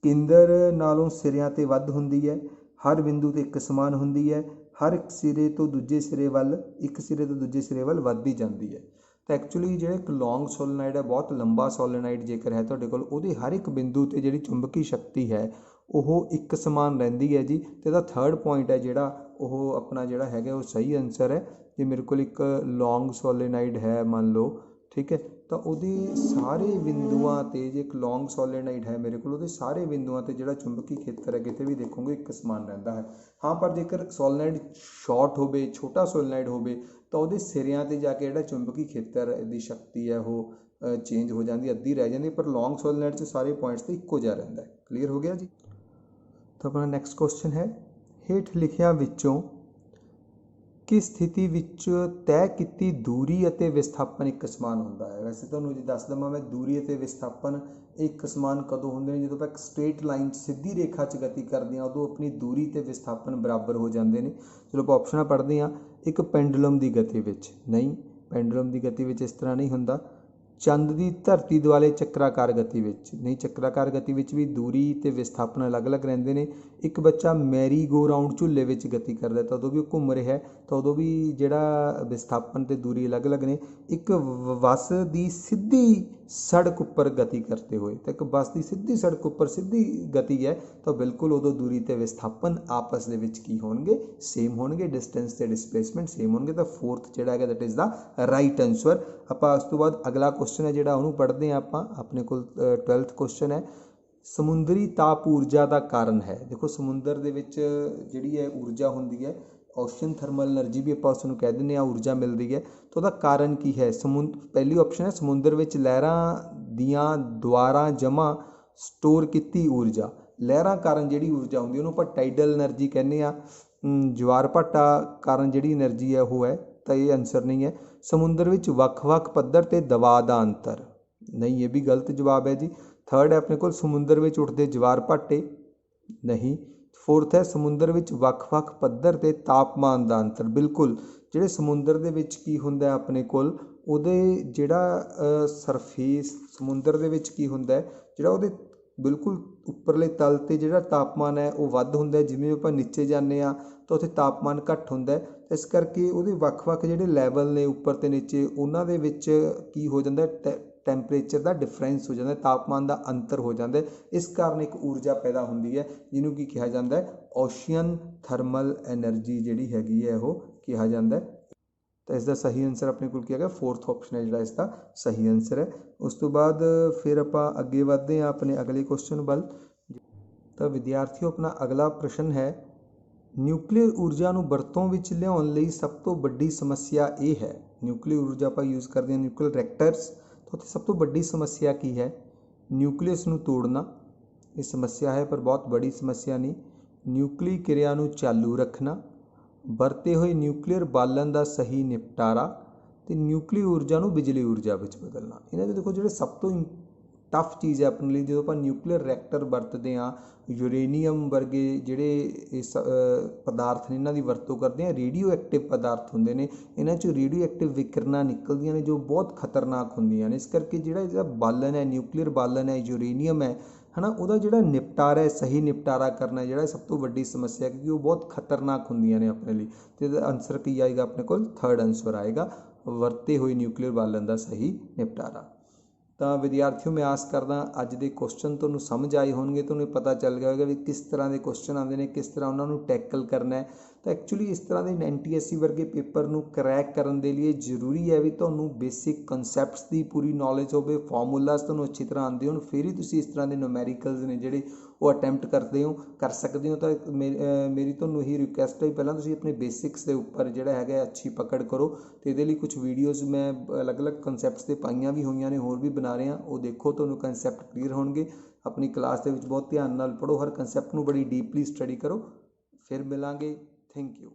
केंद्र नालों सिरियां ते वध होंदी है, हर बिंदु ते एक समान होंदी है, हर एक सिरे तो दूजे सिरे वाल एक सिरे तो दूजे सिरे वाल वधदी जाती है। तो एक्चुअली जो एक लॉन्ग सोलेनाइड है, बहुत लंबा सोलेनाइड जेकर है तुहाडे कोल, उहदे हर एक बिंदु ते जिहड़ी चुंबकी शक्ति है वो एक समान रहिंदी है जी। तो इहदा थर्ड पॉइंट है जिहड़ा वो अपना जिहड़ा हैगा वो सही आंसर है। जे मेरे को एक लॉन्ग सोलेनाइड है मान लो, ठीक है, तो उहदे सारे बिंदुआं ते, जे एक लॉन्ग सोलेनाइड है मेरे को, उहदे सारे बिंदुआं ते जिहड़ा चुंबकी खेत्र है किते भी देखोगे एक समान रहिंदा है। हाँ, पर जेकर सोलेनाइड शॉर्ट होवे, छोटा सोलेनाइड होवे, तो वो सिरियां ते जाके जिहड़ा चुंबकी खेत्र की शक्ति है वो चेंज हो जाती, अद्धी रह जाती, पर लॉन्ग सोलेनाइड से सारे पॉइंट्स तो इक्को जिहा रहिंदा है। क्लीयर हो गया जी। तो अपना नैक्सट क्वेश्चन है, हेठ लिखियां विचों ਕਿ ਸਥਿਤੀ ਵਿੱਚ ਤੈਅ ਕੀਤੀ ਦੂਰੀ ਅਤੇ ਵਿਸਥਾਪਨ ਇੱਕ ਸਮਾਨ ਹੁੰਦਾ ਹੈ। ਵੈਸੇ ਤੁਹਾਨੂੰ ਜੇ ਦੱਸ ਦੇਵਾਂ ਮੈਂ, ਦੂਰੀ ਅਤੇ ਵਿਸਥਾਪਨ ਇੱਕ ਸਮਾਨ ਕਦੋਂ ਹੁੰਦੇ ਨੇ? ਜਦੋਂ ਆਪਾਂ ਇੱਕ ਸਟ੍ਰੇਟ ਲਾਈਨ 'ਚ ਸਿੱਧੀ ਰੇਖਾ 'ਚ ਗਤੀ ਕਰਦੇ ਹਾਂ ਉਦੋਂ ਆਪਣੀ ਦੂਰੀ ਅਤੇ ਵਿਸਥਾਪਨ ਬਰਾਬਰ ਹੋ ਜਾਂਦੇ ਨੇ। ਚਲੋ ਆਪਾਂ ਆਪਸ਼ਨਾਂ ਪੜ੍ਹਦੇ ਹਾਂ। ਇੱਕ ਪੈਂਡੂਲਮ ਦੀ ਗਤੀ ਵਿੱਚ ਨਹੀਂ, ਪੈਂਡੂਲਮ ਦੀ ਗਤੀ ਵਿੱਚ ਇਸ ਤਰ੍ਹਾਂ ਨਹੀਂ ਹੁੰਦਾ। ਚੰਦ ਦੀ ਧਰਤੀ ਦੁਆਲੇ ਚੱਕਰਾਕਾਰ ਗਤੀ ਵਿੱਚ ਨਹੀਂ, ਚੱਕਰਾਕਾਰ ਗਤੀ ਵਿੱਚ ਵੀ ਦੂਰੀ ਅਤੇ ਵਿਸਥਾਪਨ ਅਲੱਗ-ਅਲੱਗ ਰਹਿੰਦੇ ਨੇ। ਇੱਕ ਬੱਚਾ ਮੈਰੀ ਗੋ ਰਾਊਂਡ ਝੂਲੇ ਵਿੱਚ ਗਤੀ ਕਰਦਾ ਤਾਂ ਉਦੋਂ ਵੀ ਉਹ ਘੁੰਮ ਰਿਹਾ ਤਾਂ ਉਦੋਂ ਵੀ ਜਿਹੜਾ ਵਿਸਥਾਪਨ ਅਤੇ ਦੂਰੀ ਅਲੱਗ-ਅਲੱਗ ਨੇ। ਇੱਕ ਬੱਸ ਦੀ ਸਿੱਧੀ ਸੜਕ ਉੱਪਰ ਗਤੀ ਕਰਦੇ ਹੋਏ, ਤਾਂ ਇੱਕ ਬੱਸ ਦੀ ਸਿੱਧੀ ਸੜਕ ਉੱਪਰ ਸਿੱਧੀ ਗਤੀ ਹੈ ਤਾਂ ਬਿਲਕੁਲ ਉਦੋਂ ਦੂਰੀ ਅਤੇ ਵਿਸਥਾਪਨ ਆਪਸ ਦੇ ਵਿੱਚ ਕੀ ਹੋਣਗੇ? ਸੇਮ ਹੋਣਗੇ। ਡਿਸਟੈਂਸ ਅਤੇ ਡਿਸਪਲੇਸਮੈਂਟ ਸੇਮ ਹੋਣਗੇ। ਤਾਂ ਫੋਰਥ ਜਿਹੜਾ ਹੈਗਾ that is the right answer. ਆਪਾਂ ਉਸ ਤੋਂ ਬਾਅਦ ਅਗਲਾ ਕੁਐਸਚਨ ਹੈ ਜਿਹੜਾ ਉਹਨੂੰ ਪੜ੍ਹਦੇ ਹਾਂ ਆਪਾਂ। ਆਪਣੇ ਕੋਲ 12th ਕੁਐਸਚਨ ਹੈ, ਸਮੁੰਦਰੀ ਤਾਪ ਊਰਜਾ ਦਾ ਕਾਰਨ ਹੈ। ਦੇਖੋ ਸਮੁੰਦਰ ਦੇ ਵਿੱਚ ਜਿਹੜੀ ਹੈ ਊਰਜਾ ਹੁੰਦੀ ਹੈ, ਓਸ਼ਨ ਥਰਮਲ ਐਨਰਜੀ ਵੀ ਆਪਾਂ ਉਸ ਨੂੰ ਕਹਿ ਦਿੰਦੇ ਹਾਂ, ਊਰਜਾ ਮਿਲਦੀ ਹੈ ਤਾਂ ਉਹਦਾ ਕਾਰਨ ਕੀ ਹੈ? ਪਹਿਲੀ ਆਪਸ਼ਨ ਹੈ ਸਮੁੰਦਰ ਵਿੱਚ ਲਹਿਰਾਂ ਦੀਆਂ ਦੁਆਰਾ ਜਮ੍ਹਾਂ ਸਟੋਰ ਕੀਤੀ ਊਰਜਾ। ਲਹਿਰਾਂ ਕਾਰਨ ਜਿਹੜੀ ਊਰਜਾ ਹੁੰਦੀ ਉਹਨੂੰ ਆਪਾਂ ਟਾਈਡਲ ਐਨਰਜੀ ਕਹਿੰਦੇ ਹਾਂ। ਜਵਾਰ ਭਾਟਾ ਕਾਰਨ ਜਿਹੜੀ ਐਨਰਜੀ ਹੈ ਉਹ ਹੈ, ਤਾਂ ਇਹ ਆਨਸਰ ਨਹੀਂ ਹੈ। ਸਮੁੰਦਰ ਵਿੱਚ ਵੱਖ-ਵੱਖ ਪੱਧਰ 'ਤੇ ਦਬਾਅ ਦਾ ਅੰਤਰ ਨਹੀਂ, ਇਹ ਵੀ ਗਲਤ ਜਵਾਬ ਹੈ ਜੀ। ਥਰਡ ਹੈ ਆਪਣੇ ਕੋਲ ਸਮੁੰਦਰ ਵਿੱਚ ਉੱਠਦੇ ਜਵਾਰ ਭਾਟੇ ਨਹੀਂ। ਫੋਰਥ ਹੈ ਸਮੁੰਦਰ ਵਿੱਚ ਵੱਖ-ਵੱਖ ਪੱਧਰ 'ਤੇ ਤਾਪਮਾਨ ਦਾ ਅੰਤਰ। ਬਿਲਕੁਲ, ਜਿਹੜੇ ਸਮੁੰਦਰ ਦੇ ਵਿੱਚ ਕੀ ਹੁੰਦਾ ਆਪਣੇ ਕੋਲ, ਉਹਦੇ ਜਿਹੜਾ ਸਰਫੇਸ ਸਮੁੰਦਰ ਦੇ ਵਿੱਚ ਕੀ ਹੁੰਦਾ ਜਿਹੜਾ ਉਹਦੇ ਬਿਲਕੁਲ ਉੱਪਰਲੇ ਤਲ 'ਤੇ ਜਿਹੜਾ ਤਾਪਮਾਨ ਹੈ ਉਹ ਵੱਧ ਹੁੰਦਾ। ਜਿਵੇਂ ਆਪਾਂ ਨੀਚੇ ਜਾਂਦੇ ਹਾਂ ਤਾਂ ਉੱਥੇ ਤਾਪਮਾਨ ਘੱਟ ਹੁੰਦਾ। ਇਸ ਕਰਕੇ ਉਹਦੇ ਵੱਖ-ਵੱਖ ਜਿਹੜੇ ਲੈਵਲ ਨੇ ਉੱਪਰ ਅਤੇ ਨੀਚੇ, ਉਹਨਾਂ ਦੇ ਵਿੱਚ ਕੀ ਹੋ ਜਾਂਦਾ? ਟੈਂਪਰੇਚਰ ਦਾ ਡਿਫਰੈਂਸ ਹੋ ਜਾਂਦਾ, ਤਾਪਮਾਨ ਦਾ ਅੰਤਰ ਹੋ ਜਾਂਦਾ। ਇਸ ਕਾਰਨ ਇੱਕ ਊਰਜਾ ਪੈਦਾ ਹੁੰਦੀ ਹੈ ਜਿਹਨੂੰ ਕੀ ਕਿਹਾ ਜਾਂਦਾ? ਓਸ਼ੀਅਨ ਥਰਮਲ ਐਨਰਜੀ ਜਿਹੜੀ ਹੈਗੀ ਹੈ ਉਹ ਕਿਹਾ ਜਾਂਦਾ। ਤਾਂ ਇਸ ਦਾ ਸਹੀ ਆਨਸਰ ਆਪਣੇ ਕੋਲ ਕੀ ਹੈਗਾ? ਫੋਰਥ ਆਪਸ਼ਨ ਹੈ ਜਿਹੜਾ ਇਸ ਦਾ ਸਹੀ ਆਨਸਰ ਹੈ। ਉਸ ਤੋਂ ਬਾਅਦ ਫਿਰ ਆਪਾਂ ਅੱਗੇ ਵਧਦੇ ਹਾਂ ਆਪਣੇ ਅਗਲੇ ਕੁਐਸਚਨ ਵੱਲ। ਤਾਂ ਵਿਦਿਆਰਥੀਓ ਆਪਣਾ ਅਗਲਾ ਪ੍ਰਸ਼ਨ ਹੈ, ਨਿਊਕਲੀਅਰ ਊਰਜਾ ਨੂੰ ਵਰਤੋਂ ਵਿੱਚ ਲਿਆਉਣ ਲਈ ਸਭ ਤੋਂ ਵੱਡੀ ਸਮੱਸਿਆ ਇਹ ਹੈ। ਨਿਊਕਲੀਅਰ ਊਰਜਾ ਆਪਾਂ ਯੂਜ਼ ਕਰਦੇ ਹਾਂ ਨਿਊਕਲੀਅਰ ਰਿਐਕਟਰਸ, ਤਾਂ ਉੱਥੇ ਸਭ ਤੋਂ ਵੱਡੀ ਸਮੱਸਿਆ ਕੀ ਹੈ? ਨਿਊਕਲੀਅਸ ਨੂੰ ਤੋੜਨਾ ਇਹ ਸਮੱਸਿਆ ਹੈ, ਪਰ ਬਹੁਤ ਬੜੀ ਸਮੱਸਿਆ ਨਹੀਂ। ਨਿਊਕਲੀ ਕਿਰਿਆ ਨੂੰ ਚਾਲੂ ਰੱਖਣਾ, ਵਰਤੇ ਹੋਏ ਨਿਊਕਲੀਅਰ ਬਾਲਣ ਦਾ ਸਹੀ ਨਿਪਟਾਰਾ ਅਤੇ ਨਿਊਕਲੀ ਊਰਜਾ ਨੂੰ ਬਿਜਲੀ ਊਰਜਾ ਵਿੱਚ ਬਦਲਣਾ। ਇਹਨਾਂ ਦੇ ਦੇਖੋ ਜਿਹੜੇ ਸਭ ਤੋਂ ਟਫ ਚੀਜ਼ ਹੈ ਆਪਣੇ ਲਈ, ਜਦੋਂ ਆਪਾਂ ਨਿਊਕਲੀਅਰ ਰਿਐਕਟਰ ਵਰਤਦੇ ਹਾਂ, ਯੂਰੇਨੀਅਮ ਵਰਗੇ ਜਿਹੜੇ ਇਸ ਪਦਾਰਥ ਨੇ ਇਹਨਾਂ ਦੀ ਵਰਤੋਂ ਕਰਦੇ ਹਾਂ, ਰੇਡੀਓ ਐਕਟਿਵ ਪਦਾਰਥ ਹੁੰਦੇ ਨੇ। ਇਹਨਾਂ 'ਚੋਂ ਰੇਡੀਓ ਐਕਟਿਵ ਵਿਕਿਰਨਾਂ ਨਿਕਲਦੀਆਂ ਨੇ ਜੋ ਬਹੁਤ ਖਤਰਨਾਕ ਹੁੰਦੀਆਂ ਨੇ। ਇਸ ਕਰਕੇ ਜਿਹੜਾ ਇਹਦਾ ਬਾਲਣ ਹੈ, ਨਿਊਕਲੀਅਰ ਬਾਲਣ ਹੈ, ਯੂਰੇਨੀਅਮ ਹੈ ਨਾ, ਉਹਦਾ ਜਿਹੜਾ ਨਿਪਟਾਰਾ ਹੈ, ਸਹੀ ਨਿਪਟਾਰਾ ਕਰਨਾ ਜਿਹੜਾ ਸਭ ਤੋਂ ਵੱਡੀ ਸਮੱਸਿਆ, ਕਿਉਂਕਿ ਉਹ ਬਹੁਤ ਖਤਰਨਾਕ ਹੁੰਦੀਆਂ ਨੇ ਆਪਣੇ ਲਈ। ਅਤੇ ਇਹਦਾ ਆਨਸਰ ਕੀ ਆਏਗਾ ਆਪਣੇ ਕੋਲ? ਥਰਡ ਆਨਸਰ ਆਏਗਾ, ਵਰਤੇ ਹੋਏ ਨਿਊਕਲੀਅਰ ਬਾਲਣ ਦਾ ਸਹੀ ਨਿਪਟਾਰਾ। ਤਾਂ ਵਿਦਿਆਰਥੀਓ ਮੈਂ ਆਸ ਕਰਦਾ ਅੱਜ ਦੇ ਕੁਐਸਚਨ ਤੁਹਾਨੂੰ ਸਮਝ ਆਏ ਹੋਣਗੇ, ਤੁਹਾਨੂੰ ਪਤਾ ਚੱਲ ਗਿਆ ਹੋਵੇਗਾ ਵੀ ਕਿਸ ਤਰ੍ਹਾਂ ਦੇ ਕੁਐਸਚਨ ਆਉਂਦੇ ਨੇ, ਕਿਸ ਤਰ੍ਹਾਂ ਉਹਨਾਂ ਨੂੰ ਟੈਕਲ ਕਰਨਾ ਹੈ। ਤਾਂ ਐਕਚੁਅਲੀ ਇਸ ਤਰ੍ਹਾਂ ਦੇ NTSC ਵਰਗੇ ਪੇਪਰ ਨੂੰ ਕਰੈਕ ਕਰਨ ਦੇ ਲਈ ਜ਼ਰੂਰੀ ਹੈ ਵੀ ਤੁਹਾਨੂੰ ਬੇਸਿਕ ਕਨਸੈਪਟਸ ਦੀ ਪੂਰੀ ਨੌਲੇਜ ਹੋਵੇ, ਫਾਰਮੂਲਾਜ਼ ਤੁਹਾਨੂੰ ਅੱਛੀ ਤਰ੍ਹਾਂ ਆਉਂਦੇ ਹੋਣ, ਫਿਰ ਹੀ ਤੁਸੀਂ ਇਸ ਤਰ੍ਹਾਂ ਦੇ ਨੂਮੈਰੀਕਲਸ ਨੇ ਜਿਹੜੇ ਉਹ ਅਟੈਂਪਟ ਕਰ ਸਕਦੇ ਹੋ। ਤਾਂ ਮੇਰੀ ਤੁਹਾਨੂੰ ਇਹੀ ਰਿਕੁਐਸਟ ਹੈ ਪਹਿਲਾਂ ਤੁਸੀਂ ਆਪਣੇ ਬੇਸਿਕਸ ਦੇ ਉੱਪਰ ਜਿਹੜਾ ਹੈਗਾ ਅੱਛੀ ਪਕੜ ਕਰੋ। ਅਤੇ ਇਹਦੇ ਲਈ ਕੁਛ ਵੀਡੀਓਜ਼ ਮੈਂ ਅਲੱਗ-ਅਲੱਗ ਕਨਸੈਪਟਸ 'ਤੇ ਪਾਈਆਂ ਵੀ ਹੋਈਆਂ ਨੇ, ਹੋਰ ਵੀ ਬਣਾ ਰਹੇ ਹਾਂ, ਉਹ ਦੇਖੋ, ਤੁਹਾਨੂੰ ਕਨਸੈਪਟ ਕਲੀਅਰ ਹੋਣਗੇ। ਆਪਣੀ ਕਲਾਸ ਦੇ ਵਿੱਚ ਬਹੁਤ ਧਿਆਨ ਨਾਲ ਪੜ੍ਹੋ, ਹਰ ਕਨਸੈਪਟ ਨੂੰ ਬੜੀ ਡੀਪਲੀ ਸਟੱਡੀ ਕਰੋ। ਫਿਰ ਮਿਲਾਂਗੇ। Thank you.